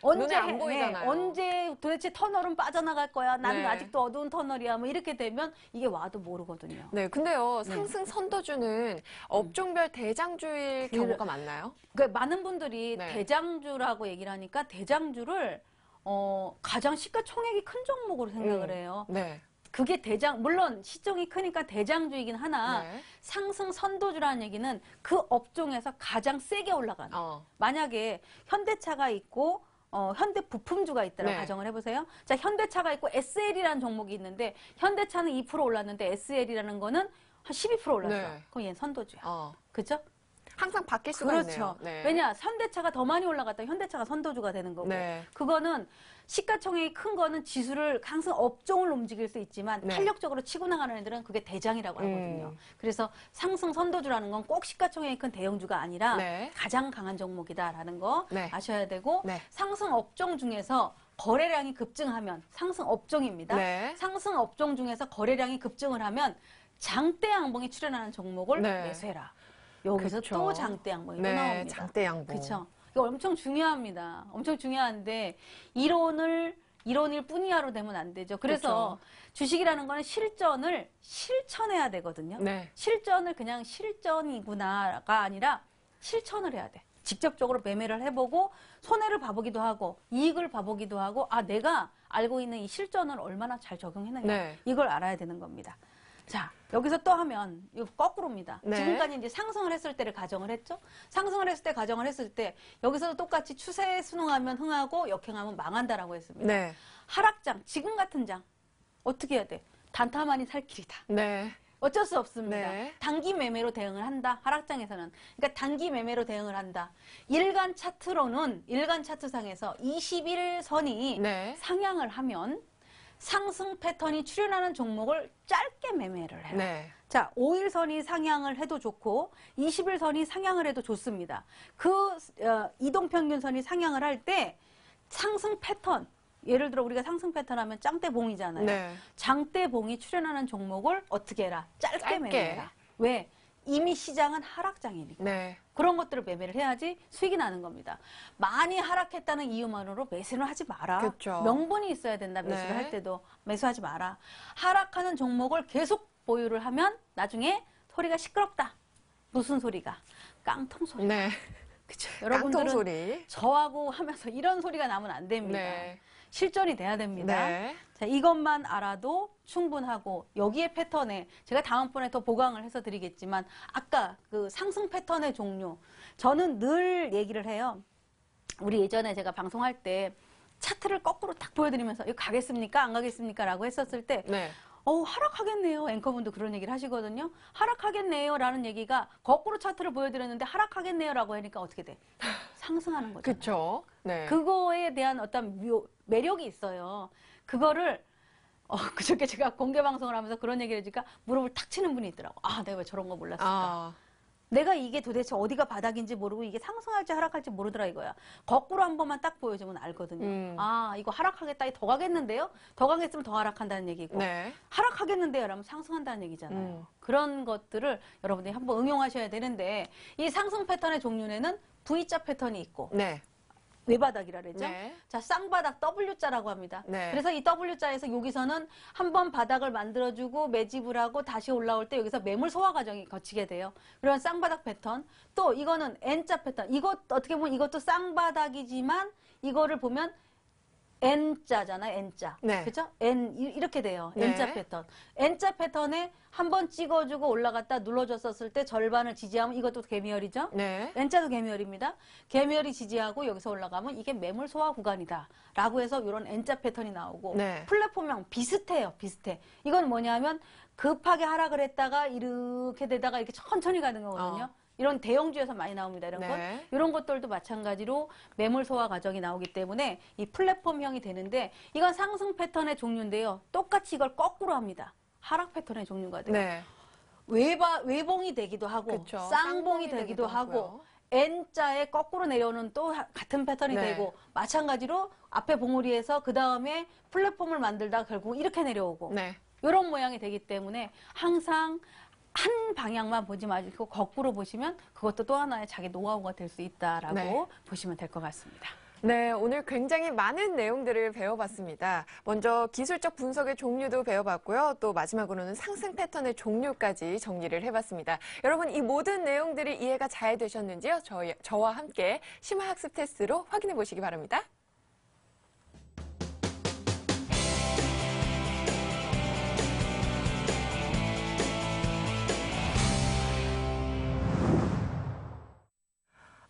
뭐 눈에 안 보이잖아요. 언제 도대체 터널은 빠져나갈 거야. 나는 네. 아직도 어두운 터널이야. 뭐 이렇게 되면 이게 와도 모르거든요. 네, 근데요, 상승 선도주는 업종별 대장주일 경우가 많나요? 그러니까 많은 분들이 네. 대장주라고 얘기를 하니까 대장주를 가장 시가총액이 큰 종목으로 생각을 해요. 네. 그게 물론 시총이 크니까 대장주이긴 하나 네. 상승 선도주라는 얘기는 그 업종에서 가장 세게 올라가는. 만약에 현대차가 있고 현대 부품주가 있다라고 네. 가정을 해보세요. 자, 현대차가 있고 SL이라는 종목이 있는데 현대차는 2% 올랐는데 SL이라는 거는 한 12% 올랐어. 네. 그럼 얘는 선도주야. 그죠? 항상 바뀔 수가 그렇죠. 있네요. 네. 왜냐, 현대차가 더 많이 올라갔다 현대차가 선도주가 되는 거고. 네. 그거는 시가총액이 큰 거는 지수를 항상 업종을 움직일 수 있지만 네. 탄력적으로 치고 나가는 애들은 그게 대장이라고 하거든요. 그래서 상승 선도주라는 건 꼭 시가총액이 큰 대형주가 아니라 네. 가장 강한 종목이다라는 거 네. 아셔야 되고 네. 상승 업종 중에서 거래량이 급증하면 상승 업종입니다. 네. 상승 업종 중에서 거래량이 급증을 하면 장대 양봉이 출현하는 종목을 네. 매수해라. 여기서 그쵸. 또 장대 양봉이 또 네, 나옵니다. 장대 양봉. 그렇죠. 이거 엄청 중요합니다. 엄청 중요한데 이론일 뿐이야로 되면 안 되죠. 그래서 주식이라는 거는 실전을 실천해야 되거든요. 네. 실전을 그냥 실전이구나가 아니라 실천을 해야 돼. 직접적으로 매매를 해보고 손해를 봐보기도 하고 이익을 봐보기도 하고 내가 알고 있는 이 실전을 얼마나 잘 적용했느냐 네. 이걸 알아야 되는 겁니다. 자, 여기서 또 하면 이거 거꾸로입니다. 네. 지금까지 이제 상승을 했을 때를 가정을 했죠. 상승을 했을 때 가정을 했을 때 여기서도 똑같이 추세에 순응하면 흥하고 역행하면 망한다라고 했습니다. 네. 하락장, 지금 같은 장 어떻게 해야 돼? 단타만이 살 길이다. 네. 어쩔 수 없습니다. 네. 단기 매매로 대응을 한다. 하락장에서는. 그러니까 단기 매매로 대응을 한다. 일간 차트로는 일간 차트상에서 21선이 네. 상향을 하면 상승 패턴이 출현하는 종목을 짧게 매매를 해요. 네. 자, 5일선이 상향을 해도 좋고 20일선이 상향을 해도 좋습니다. 이동평균선이 상향을 할 때 상승 패턴, 예를 들어 우리가 상승 패턴 하면 짱대봉이잖아요. 네. 장대봉이 출현하는 종목을 어떻게 해라? 짧게 짧게. 매매해라. 왜? 이미 시장은 하락장이니까. 네. 그런 것들을 매매를 해야지 수익이 나는 겁니다. 많이 하락했다는 이유만으로 매수는 하지 마라. 그렇죠. 명분이 있어야 된다. 매수를 네. 할 때도 매수하지 마라. 하락하는 종목을 계속 보유를 하면 나중에 소리가 시끄럽다. 무슨 소리가? 깡통 소리. 네. 그쵸? 깡통 여러분들은 소리. 저하고 하면서 이런 소리가 나면 안 됩니다. 네. 실전이 돼야 됩니다. 네. 자, 이것만 알아도 충분하고 여기에 패턴에 제가 다음번에 더 보강을 해서 드리겠지만 아까 그 상승 패턴의 종류 저는 늘 얘기를 해요. 우리 예전에 제가 방송할 때 차트를 거꾸로 딱 보여드리면서 이거 가겠습니까? 안 가겠습니까? 라고 했었을 때 네. 하락하겠네요. 앵커분도 그런 얘기를 하시거든요. 하락하겠네요. 라는 얘기가 거꾸로 차트를 보여드렸는데 하락하겠네요. 라고 하니까 어떻게 돼? 상승하는 거죠. 그쵸. 네. 그거에 대한 어떤 매력이 있어요. 그거를 그저께 제가 공개 방송을 하면서 그런 얘기를 해주니까 무릎을 탁 치는 분이 있더라고. 아, 내가 왜 저런 거 몰랐을까? 아, 내가 이게 도대체 어디가 바닥인지 모르고 이게 상승할지 하락할지 모르더라 이거야. 거꾸로 한 번만 딱 보여주면 알거든요. 아, 이거 하락하겠다. 더 가겠는데요? 더 가겠으면 더 하락한다는 얘기고. 네. 하락하겠는데요? 라면 상승한다는 얘기잖아요. 그런 것들을 여러분들이 한번 응용하셔야 되는데 이 상승 패턴의 종류에는 V자 패턴이 있고 네. 외바닥이라 그랬죠? 네. 자, 쌍바닥 W자라고 합니다. 네. 그래서 이 W자에서 여기서는 한 번 바닥을 만들어주고 매집을 하고 다시 올라올 때 여기서 매물 소화 과정이 거치게 돼요. 그런 쌍바닥 패턴. 또 이거는 N자 패턴. 이것 어떻게 보면 이것도 쌍바닥이지만 이거를 보면 N자잖아요. N자. 네. 그죠? N 이렇게 돼요. 네. N자 패턴. N자 패턴에 한 번 찍어주고 올라갔다 눌러줬었을 때 절반을 지지하면 이것도 개미열이죠? 네. N자도 개미열입니다. 개미열이 지지하고 여기서 올라가면 이게 매물 소화 구간이다. 라고 해서 이런 N자 패턴이 나오고 네. 플랫폼형 비슷해요. 비슷해. 이건 뭐냐면 급하게 하락을 했다가 이렇게 되다가 이렇게 천천히 가는 거거든요. 이런 대형주에서 많이 나옵니다. 이런 것. 네. 이런 것들도 마찬가지로 매물 소화 과정이 나오기 때문에 이 플랫폼형이 되는데 이건 상승 패턴의 종류인데요. 똑같이 이걸 거꾸로 합니다. 하락 패턴의 종류가 돼요. 네. 외봉이 되기도 하고 그쵸. 쌍봉이 되기도 하고 하고요. N자에 거꾸로 내려오는 또 같은 패턴이 네. 되고 마찬가지로 앞에 봉우리에서 그 다음에 플랫폼을 만들다가 결국 이렇게 내려오고 네. 이런 모양이 되기 때문에 항상 한 방향만 보지 마시고 거꾸로 보시면 그것도 또 하나의 자기 노하우가 될 수 있다라고 네. 보시면 될 것 같습니다. 네, 오늘 굉장히 많은 내용들을 배워봤습니다. 먼저 기술적 분석의 종류도 배워봤고요. 또 마지막으로는 상승 패턴의 종류까지 정리를 해봤습니다. 여러분, 이 모든 내용들이 이해가 잘 되셨는지요? 저와 함께 심화학습 테스트로 확인해 보시기 바랍니다.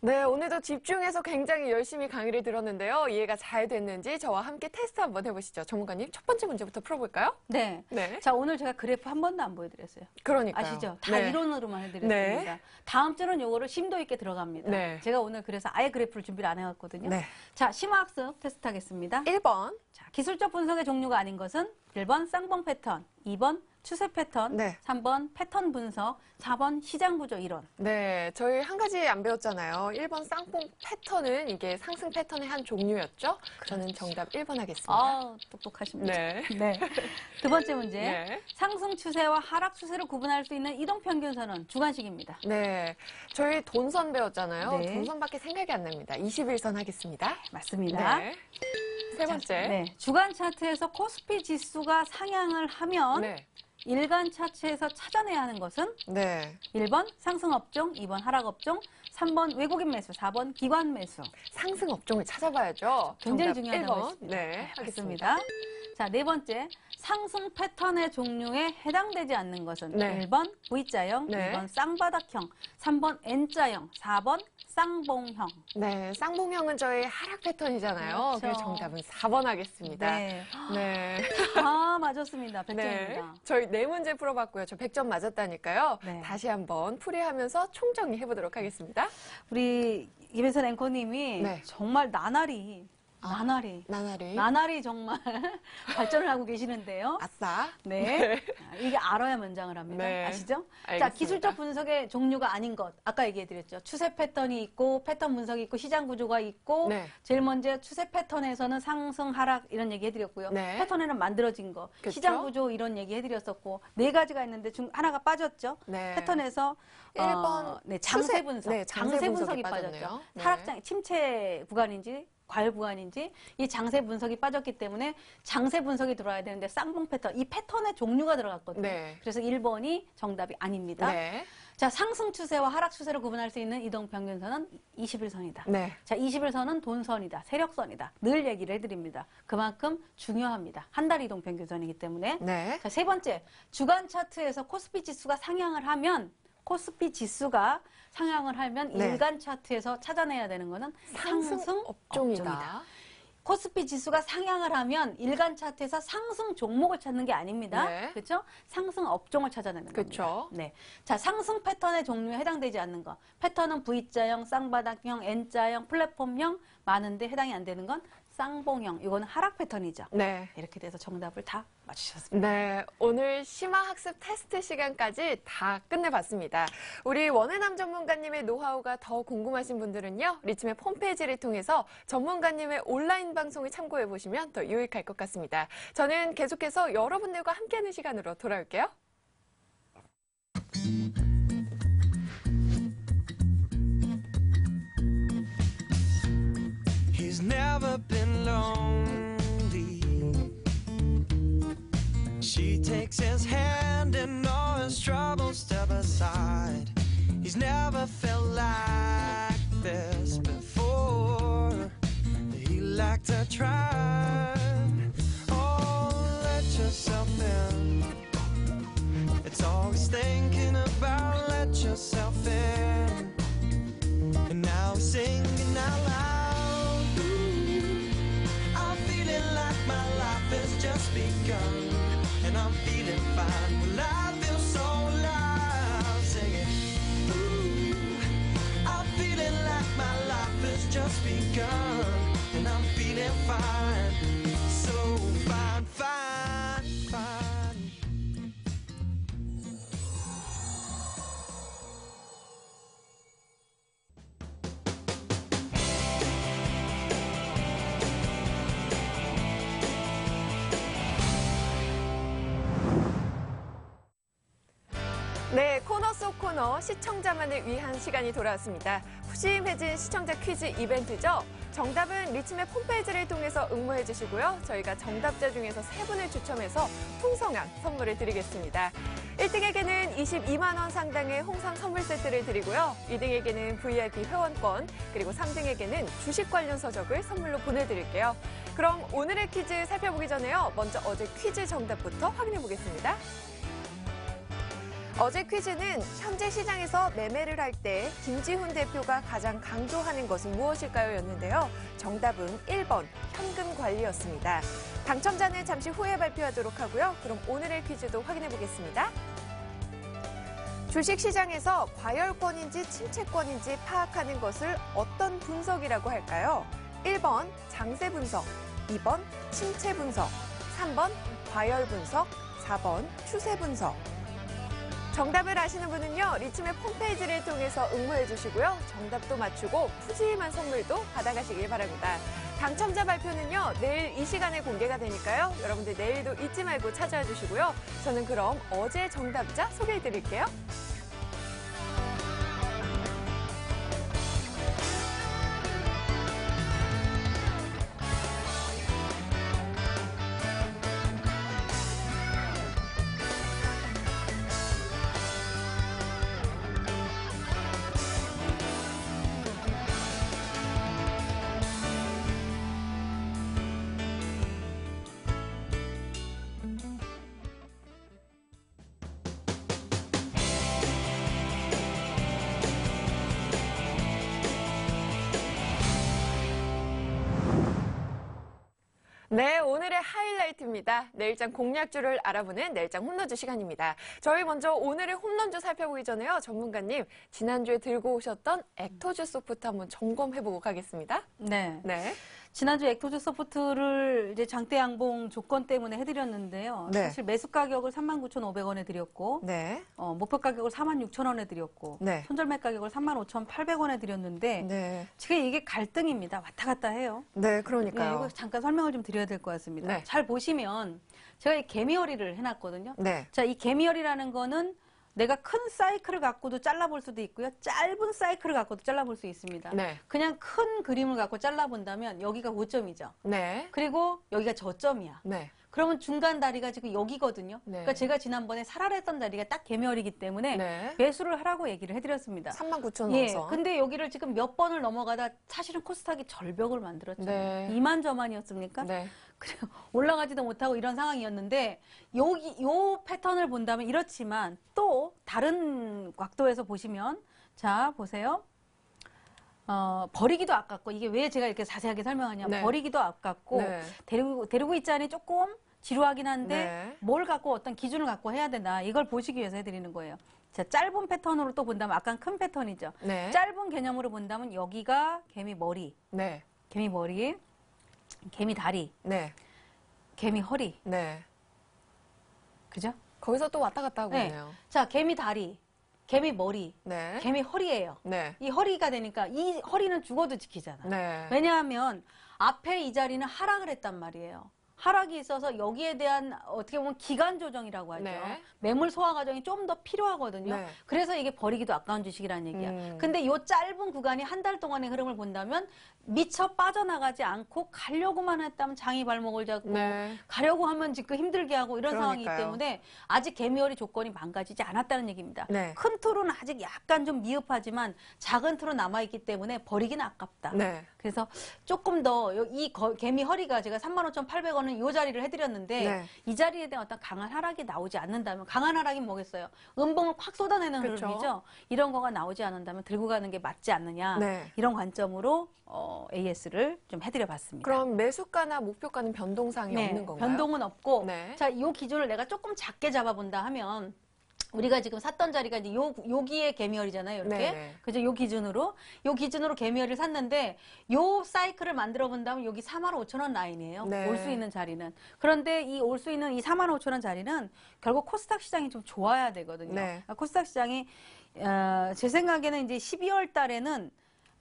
네, 오늘도 집중해서 굉장히 열심히 강의를 들었는데요. 이해가 잘 됐는지 저와 함께 테스트 한번 해보시죠. 전문가님, 첫 번째 문제부터 풀어볼까요? 네. 네. 자, 오늘 제가 그래프 한 번도 안 보여드렸어요. 그러니까요. 아시죠? 다 네. 이론으로만 해드렸습니다. 네. 다음 주는 요거를 심도 있게 들어갑니다. 네. 제가 오늘 그래서 아예 그래프를 준비를 안 해왔거든요. 네. 자, 심화학습 테스트 하겠습니다. 1번. 자, 기술적 분석의 종류가 아닌 것은 1번 쌍봉 패턴, 2번 추세 패턴, 네. 3번 패턴 분석, 4번 시장 구조 이론. 네, 저희 한 가지 안 배웠잖아요. 1번 쌍봉 패턴은 이게 상승 패턴의 한 종류였죠? 저는 정답 1번 하겠습니다. 아, 똑똑하십니다. 네. 네. 두 번째 문제. 네. 상승 추세와 하락 추세를 구분할 수 있는 이동 평균선은 주간식입니다. 네, 저희 돈선 배웠잖아요. 네. 돈선밖에 생각이 안 납니다. 21선 하겠습니다. 맞습니다. 네. 세 번째. 네. 주간 차트에서 코스피 지수가 상향을 하면 네. 일간 차트에서 찾아내야 하는 것은 네. 1번 상승 업종, 2번 하락 업종, 3번 외국인 매수, 4번 기관 매수. 상승 업종을 찾아봐야죠. 굉장히 정답 중요하다고 1번. 했습니다. 네, 하겠습니다. 하겠습니다. 자, 네 번째. 상승 패턴의 종류에 해당되지 않는 것은 네. 1번 V자형, 네. 2번 쌍바닥형, 3번 N자형, 4번 쌍봉형. 네, 쌍봉형은 저희 하락 패턴이잖아요. 그렇죠. 그래서 정답은 4번 하겠습니다. 네. 네. 다 맞았습니다. 100점입니다. 네. 저희 4문제 풀어봤고요. 저 100점 맞았다니까요. 네. 다시 한번 풀이하면서 총정리해보도록 하겠습니다. 우리 김혜선 앵커님이 네. 정말 나날이 나날이. 정말 발전을 하고 계시는데요. 아싸. 네. 이게 알아야 면장을 합니다. 네. 아시죠? 알겠습니다. 자, 기술적 분석의 종류가 아닌 것. 아까 얘기해드렸죠. 추세 패턴이 있고, 패턴 분석이 있고, 시장 구조가 있고, 네. 제일 먼저 추세 패턴에서는 상승, 하락 이런 얘기 해드렸고요. 네. 패턴에는 만들어진 거, 그쵸? 시장 구조 이런 얘기 해드렸었고, 네 가지가 있는데 하나가 빠졌죠. 네. 패턴에서 1번 네, 장세 추세, 분석, 네, 장세 분석이 빠졌죠. 빠졌네요. 네. 하락장 침체 구간인지 과열 구간인지 이 장세 분석이 빠졌기 때문에 장세 분석이 들어와야 되는데 쌍봉 패턴, 이 패턴의 종류가 들어갔거든요. 네. 그래서 1번이 정답이 아닙니다. 네. 자, 상승 추세와 하락 추세를 구분할 수 있는 이동평균선은 21선이다. 네. 자, 21선은 돈선이다. 세력선이다. 늘 얘기를 해드립니다. 그만큼 중요합니다. 한 달 이동평균선이기 때문에. 네. 자, 세 번째, 주간 차트에서 코스피 지수가 상향을 하면 네. 일간 차트에서 찾아내야 되는 거는 상승 업종이다. 코스피 지수가 상향을 하면 일간 차트에서 상승 종목을 찾는 게 아닙니다. 네. 그렇죠? 상승 업종을 찾아내는 그쵸. 겁니다. 네. 자, 상승 패턴의 종류에 해당되지 않는 거. 패턴은 V자형, 쌍바닥형, N자형, 플랫폼형 많은데 해당이 안 되는 건 쌍봉형. 이거는 하락 패턴이죠. 네. 이렇게 돼서 정답을 다 맞추셨습니다. 네, 오늘 심화학습 테스트 시간까지 다 끝내봤습니다. 우리 원해남 전문가님의 노하우가 더 궁금하신 분들은요, 리치맵 홈페이지를 통해서 전문가님의 온라인 방송을 참고해보시면 더 유익할 것 같습니다. 저는 계속해서 여러분들과 함께하는 시간으로 돌아올게요. He's never been lonely. She takes his hand and all his troubles step aside. He's never felt like this before. He liked to try. Oh, let yourself in. It's always thinking about let yourself in. And now he's singing out loud. I'm feeling like my life has just begun, and I'm feeling fine. Well, I feel so alive, singing. Ooh, I'm feeling like my life has just begun, and I'm feeling fine, so fine, fine, fine. 네, 코너 속 코너 시청자만을 위한 시간이 돌아왔습니다. 푸짐해진 시청자 퀴즈 이벤트죠. 정답은 리치맵 홈페이지를 통해서 응모해 주시고요. 저희가 정답자 중에서 3분을 추첨해서 풍성한 선물을 드리겠습니다. 1등에게는 22만 원 상당의 홍삼 선물 세트를 드리고요. 2등에게는 VIP 회원권, 그리고 3등에게는 주식 관련 서적을 선물로 보내드릴게요. 그럼 오늘의 퀴즈 살펴보기 전에요. 먼저 어제 퀴즈 정답부터 확인해 보겠습니다. 어제 퀴즈는 현재 시장에서 매매를 할 때 김지훈 대표가 가장 강조하는 것은 무엇일까요? 였는데요. 정답은 1번 현금 관리였습니다. 당첨자는 잠시 후에 발표하도록 하고요. 그럼 오늘의 퀴즈도 확인해 보겠습니다. 주식시장에서 과열권인지 침체권인지 파악하는 것을 어떤 분석이라고 할까요? 1번 장세 분석, 2번 침체 분석, 3번 과열 분석, 4번 추세 분석. 정답을 아시는 분은요, 리치맵 홈페이지를 통해서 응모해 주시고요. 정답도 맞추고 푸짐한 선물도 받아가시길 바랍니다. 당첨자 발표는요, 내일 이 시간에 공개가 되니까요. 여러분들 내일도 잊지 말고 찾아와 주시고요. 저는 그럼 어제 정답자 소개해 드릴게요. 네, 오늘의 하이라이트입니다. 내일장 공략주를 알아보는 내일장 홈런주 시간입니다. 저희 먼저 오늘의 홈런주 살펴보기 전에요. 전문가님, 지난주에 들고 오셨던 액토주 소프트 한번 점검해보고 가겠습니다. 네. 네. 지난주 액토주 소프트를 이제 장대 양봉 조건 때문에 해드렸는데요. 네. 사실 매수 가격을 39,500원에 드렸고, 네. 목표 가격을 46,000원에 드렸고, 네. 손절매 가격을 35,800원에 드렸는데, 네. 지금 이게 갈등입니다. 왔다 갔다 해요. 네, 네, 그러니까요. 이거 잠깐 설명을 좀 드려야 될 것 같습니다. 네. 잘 보시면 제가 이 개미허리를 해놨거든요. 네. 자, 이 개미허리라는 거는 내가 큰 사이클을 갖고도 잘라볼 수도 있고요. 짧은 사이클을 갖고도 잘라볼 수 있습니다. 네. 그냥 큰 그림을 갖고 잘라본다면 여기가 고점이죠. 네. 그리고 여기가 저점이야. 네. 그러면 중간 다리가 지금 여기거든요. 네. 그러니까 제가 지난번에 살아랬던 다리가 딱 개미허리이기 때문에 네. 매수를 하라고 얘기를 해드렸습니다. 39,000원 예, 넣어서. 근데 여기를 지금 몇 번을 넘어가다 사실은 코스닥이 절벽을 만들었죠. 네. 이만저만이었습니까? 네. 그리고 올라가지도 못하고 이런 상황이었는데 요 패턴을 본다면 이렇지만 또 다른 각도에서 보시면 자 보세요. 버리기도 아깝고 이게 왜 제가 이렇게 자세하게 설명하냐면 네. 버리기도 아깝고 네. 데리고 있자니 조금 지루하긴 한데 네. 뭘 갖고 어떤 기준을 갖고 해야 되나 이걸 보시기 위해서 해드리는 거예요. 자, 짧은 패턴으로 또 본다면 아까 큰 패턴이죠. 네. 짧은 개념으로 본다면 여기가 개미 머리, 네. 개미 머리, 개미 다리, 네. 개미 허리, 네. 그죠? 거기서 또 왔다 갔다 하고 네. 있네요. 자, 개미 다리, 개미 머리, 네. 개미 허리예요. 네. 이 허리가 되니까 이 허리는 죽어도 지키잖아. 네. 왜냐하면 앞에 이 자리는 하락을 했단 말이에요. 하락이 있어서 여기에 대한 어떻게 보면 기간 조정이라고 하죠. 네. 매물 소화 과정이 좀 더 필요하거든요. 네. 그래서 이게 버리기도 아까운 주식이라는 얘기야. 근데 이 짧은 구간이 한 달 동안의 흐름을 본다면 미처 빠져나가지 않고 가려고만 했다면 장이 발목을 잡고 네. 가려고 하면 지금 힘들게 하고 이런 상황이기 그러니까요. 때문에 아직 개미허리 조건이 망가지지 않았다는 얘기입니다. 네. 큰 틀은 아직 약간 좀 미흡하지만 작은 틀은 남아있기 때문에 버리기는 아깝다. 네. 그래서 조금 더 이 개미 허리가 제가 35,800원은 이 자리를 해드렸는데 네. 이 자리에 대한 어떤 강한 하락이 나오지 않는다면 강한 하락이 뭐겠어요? 음봉을 확 쏟아내는 그렇죠. 흐름이죠. 이런 거가 나오지 않는다면 들고 가는 게 맞지 않느냐 네. 이런 관점으로 AS를 좀 해드려봤습니다. 그럼 매수가나 목표가는 변동사항이 네, 없는 건가요? 변동은 없고 네. 자, 이 기준을 내가 조금 작게 잡아본다 하면 우리가 지금 샀던 자리가 이제 여기에 개미허리잖아요. 이렇게. 네네. 그죠? 요 기준으로 개미허리를 샀는데 요 사이클을 만들어 본다면 여기 45,000원 라인이에요. 네. 올 수 있는 자리는. 그런데 이 올 수 있는 이 45,000원 자리는 결국 코스닥 시장이 좀 좋아야 되거든요. 네. 그러니까 코스닥 시장이 제 생각에는 이제 12월 달에는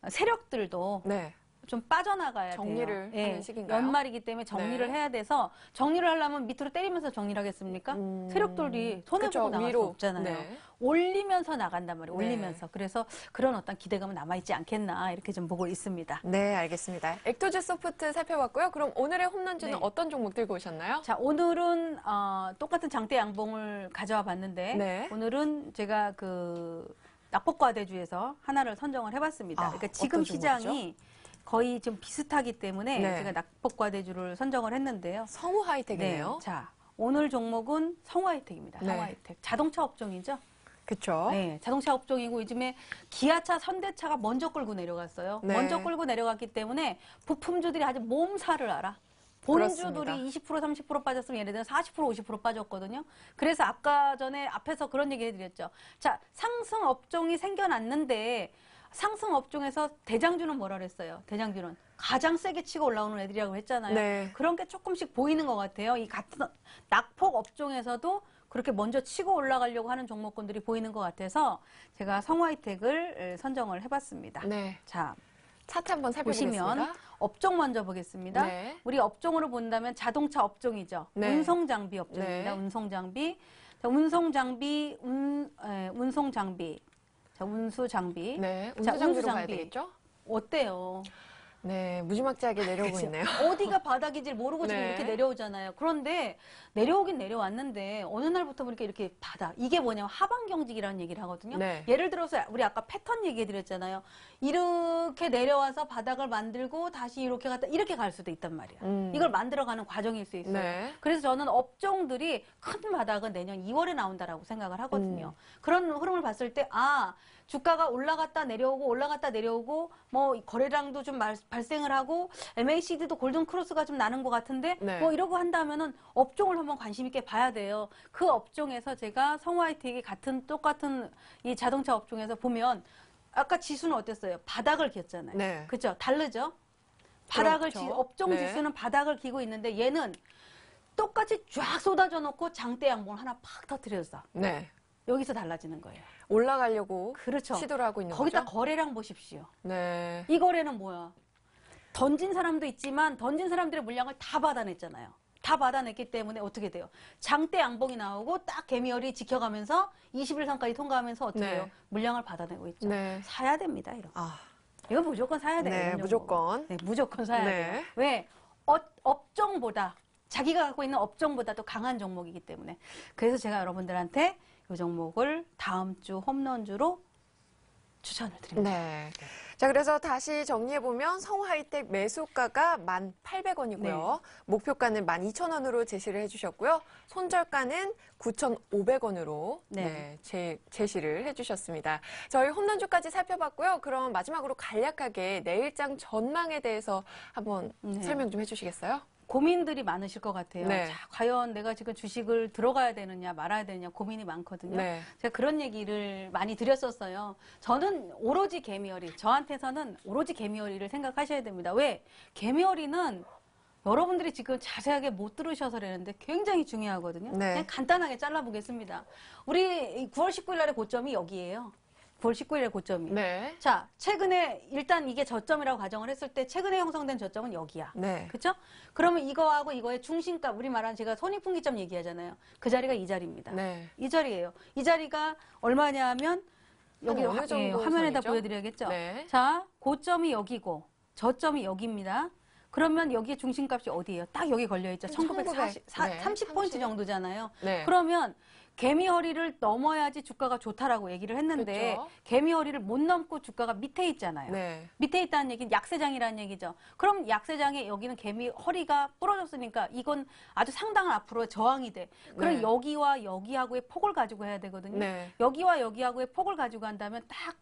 세력들도 네. 좀 빠져나가야 정리를 돼요. 하는 시기인가요? 연말이기 때문에 정리를 네. 해야 돼서 정리를 하려면 밑으로 때리면서 정리를 하겠습니까? 세력들이 손해보고 그쵸, 나갈 위로. 수 없잖아요. 네. 올리면서 나간단 말이에요. 네. 올리면서. 그래서 그런 어떤 기대감은 남아있지 않겠나 이렇게 좀 보고 있습니다. 네, 알겠습니다. 액토즈 소프트 살펴봤고요. 그럼 오늘의 홈런주는 네. 어떤 종목 들고 오셨나요? 자, 오늘은 똑같은 장대 양봉을 가져와 봤는데 네. 오늘은 제가 그 낙폭과대주에서 하나를 선정을 해봤습니다. 아, 그러니까 지금 어떤 시장이 거의 좀 비슷하기 때문에 네. 제가 낙폭과대주를 선정을 했는데요. 성우 하이텍이네요. 자, 오늘 종목은 성우하이텍입니다. 네. 성우하이텍. 자동차 업종이죠. 그쵸? 네, 자동차 업종이고 요즘에 기아차, 현대차가 먼저 끌고 내려갔어요. 네. 먼저 끌고 내려갔기 때문에 부품주들이 아주 몸살을 알아. 그렇습니다. 본주들이 20%, 30% 빠졌으면 얘네들은 40%, 50% 빠졌거든요. 그래서 아까 전에 앞에서 그런 얘기 해드렸죠. 자, 상승 업종이 생겨났는데 상승 업종에서 대장주는 뭐라 그랬어요? 대장주는 가장 세게 치고 올라오는 애들이라고 했잖아요. 네. 그런 게 조금씩 보이는 것 같아요. 이 같은 낙폭 업종에서도 그렇게 먼저 치고 올라가려고 하는 종목군들이 보이는 것 같아서 제가 성우하이텍을 선정을 해봤습니다. 네. 자, 차트 한번 살펴보겠습니다. 보시면 업종 먼저 보겠습니다. 네. 우리 업종으로 본다면 자동차 업종이죠. 네. 운송장비 업종입니다. 네. 운송장비. 자, 운송장비, 운송장비. 자, 운수장비. 네, 자, 운수장비로 가야 운수장비. 되겠죠? 어때요? 네, 무지막지하게 내려오고 있네요. 어디가 바닥인지 모르고 지금 네. 이렇게 내려오잖아요. 그런데 내려오긴 내려왔는데 어느 날부터 보니까 이렇게 바닥. 이게 뭐냐면 하방 경직이라는 얘기를 하거든요. 네. 예를 들어서 우리 아까 패턴 얘기해 드렸잖아요. 이렇게 내려와서 바닥을 만들고 다시 이렇게 갔다 이렇게 갈 수도 있단 말이야. 이걸 만들어가는 과정일 수 있어요. 네. 그래서 저는 업종들이 큰 바닥은 내년 2월에 나온다라고 생각을 하거든요. 그런 흐름을 봤을 때 주가가 올라갔다 내려오고 올라갔다 내려오고 뭐 거래량도 좀 발생을 하고 MACD도 골든 크로스가 좀 나는 것 같은데 네. 뭐 이러고 한다면은 업종을 한번 관심 있게 봐야 돼요. 그 업종에서 제가 성우하이텍이 똑같은 이 자동차 업종에서 보면 아까 지수는 어땠어요? 바닥을 기었잖아요. 네. 그렇죠? 다르죠? 바닥을 그렇죠. 업종 네. 지수는 바닥을 기고 있는데 얘는 똑같이 쫙 쏟아져 놓고 장대 양봉을 하나 팍 터뜨려서 네. 여기서 달라지는 거예요. 올라가려고 그렇죠. 시도를 하고 있는 거기다 거죠? 거래량 보십시오. 네. 이 거래는 뭐야? 던진 사람도 있지만 던진 사람들의 물량을 다 받아냈잖아요. 다 받아냈기 때문에 어떻게 돼요? 장대 양봉이 나오고 딱 개미열이 지켜가면서 21선까지 통과하면서 어떻게 네. 해요? 물량을 받아내고 있죠. 네. 사야 됩니다. 이런. 아, 이거 무조건 사야 돼요. 네, 이런 무조건. 종목은. 네, 무조건 사야 네. 돼요. 왜? 업종보다 자기가 갖고 있는 업종보다도 강한 종목이기 때문에 그래서 제가 여러분들한테 이 종목을 다음 주 홈런주로 추천을 드립니다. 네. 자, 그래서 다시 정리해보면 성우하이텍 매수가가 1,800원이고요. 목표가는 12,000원으로 제시를 해주셨고요. 손절가는 9,500원으로 제시를 해주셨습니다. 저희 홈런주까지 살펴봤고요. 그럼 마지막으로 간략하게 내일장 전망에 대해서 한번 설명 좀 해주시겠어요? 고민들이 많으실 것 같아요. 네. 자, 과연 내가 지금 주식을 들어가야 되느냐 말아야 되느냐 고민이 많거든요. 네. 제가 그런 얘기를 많이 드렸었어요. 저는 오로지 개미어리, 저한테서는 오로지 개미어리를 생각하셔야 됩니다. 왜? 개미어리는 여러분들이 지금 자세하게 못 들으셔서 그러는데 굉장히 중요하거든요. 네. 그냥 간단하게 잘라보겠습니다. 우리 9월 19일 날의 고점이 여기예요. 9월 19일의 고점이. 네. 자, 최근에 일단 이게 저점이라고 가정을 했을 때 최근에 형성된 저점은 여기야. 네. 그렇죠? 그러면 이거하고 이거의 중심값, 우리 말하는 제가 손익분기점 얘기하잖아요. 그 자리가 이 자리입니다. 네. 이 자리예요. 이 자리가 얼마냐면 여기 어느 정도 화면에다 선이죠? 보여드려야겠죠? 네. 자, 고점이 여기고 저점이 여기입니다. 그러면 여기에 중심값이 어디예요? 딱 여기 걸려있죠. 1940, 30포인트 정도잖아요. 네. 그러면 개미허리를 넘어야지 주가가 좋다라고 얘기를 했는데 그렇죠. 개미허리를 못 넘고 주가가 밑에 있잖아요. 네. 밑에 있다는 얘기는 약세장이라는 얘기죠. 그럼 약세장에 여기는 개미허리가 부러졌으니까 이건 아주 상당한 앞으로 저항이 돼. 그럼 네. 여기와 여기하고의 폭을 가지고 해야 되거든요. 네. 여기와 여기하고의 폭을 가지고 한다면 딱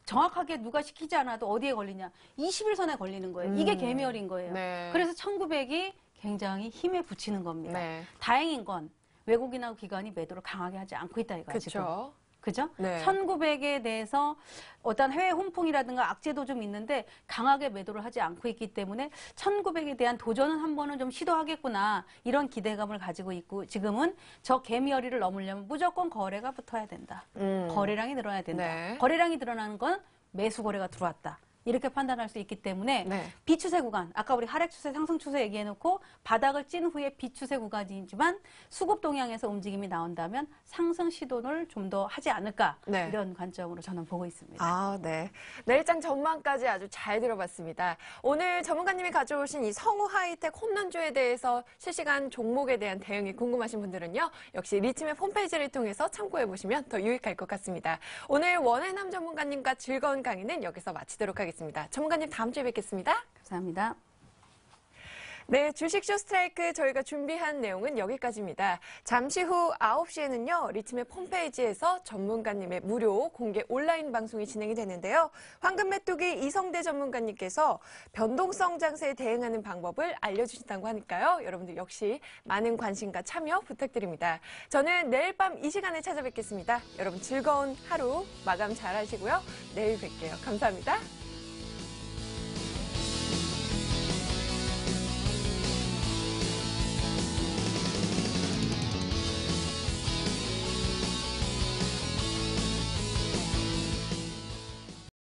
정확하게 누가 시키지 않아도 어디에 걸리냐? 21선에 걸리는 거예요. 이게 개미허리인 거예요. 네. 그래서 1900이 굉장히 힘에 붙이는 겁니다. 네. 다행인 건 외국인하고 기관이 매도를 강하게 하지 않고 있다 이거죠. 그렇죠. 그죠? 네. 1900에 대해서 어떤 해외 훈풍이라든가 악재도 좀 있는데 강하게 매도를 하지 않고 있기 때문에 1900에 대한 도전은 한 번은 좀 시도하겠구나 이런 기대감을 가지고 있고 지금은 저 개미허리를 넘으려면 무조건 거래가 붙어야 된다. 거래량이 늘어나야 된다. 네. 거래량이 늘어나는 건 매수 거래가 들어왔다. 이렇게 판단할 수 있기 때문에 네. 비추세 구간, 아까 우리 하락 추세, 상승 추세 얘기해놓고 바닥을 찐 후에 비추세 구간이지만 수급 동향에서 움직임이 나온다면 상승 시도를 좀 더 하지 않을까 네. 이런 관점으로 저는 보고 있습니다. 아, 네. 내일장 전망까지 아주 잘 들어봤습니다. 오늘 전문가님이 가져오신 이 성우 하이텍 홈런주에 대해서 실시간 종목에 대한 대응이 궁금하신 분들은요. 역시 리치맵 홈페이지를 통해서 참고해보시면 더 유익할 것 같습니다. 오늘 원해남 전문가님과 즐거운 강의는 여기서 마치도록 하겠습니다. 전문가님 다음 주에 뵙겠습니다. 감사합니다. 네, 주식쇼 스트라이크 저희가 준비한 내용은 여기까지입니다. 잠시 후 9시에는요, 리치맵 홈페이지에서 전문가님의 무료 공개 온라인 방송이 진행이 되는데요. 황금 메뚜기 이성대 전문가님께서 변동성 장세에 대응하는 방법을 알려주신다고 하니까요. 여러분들 역시 많은 관심과 참여 부탁드립니다. 저는 내일 밤 이 시간에 찾아뵙겠습니다. 여러분 즐거운 하루 마감 잘 하시고요. 내일 뵐게요. 감사합니다.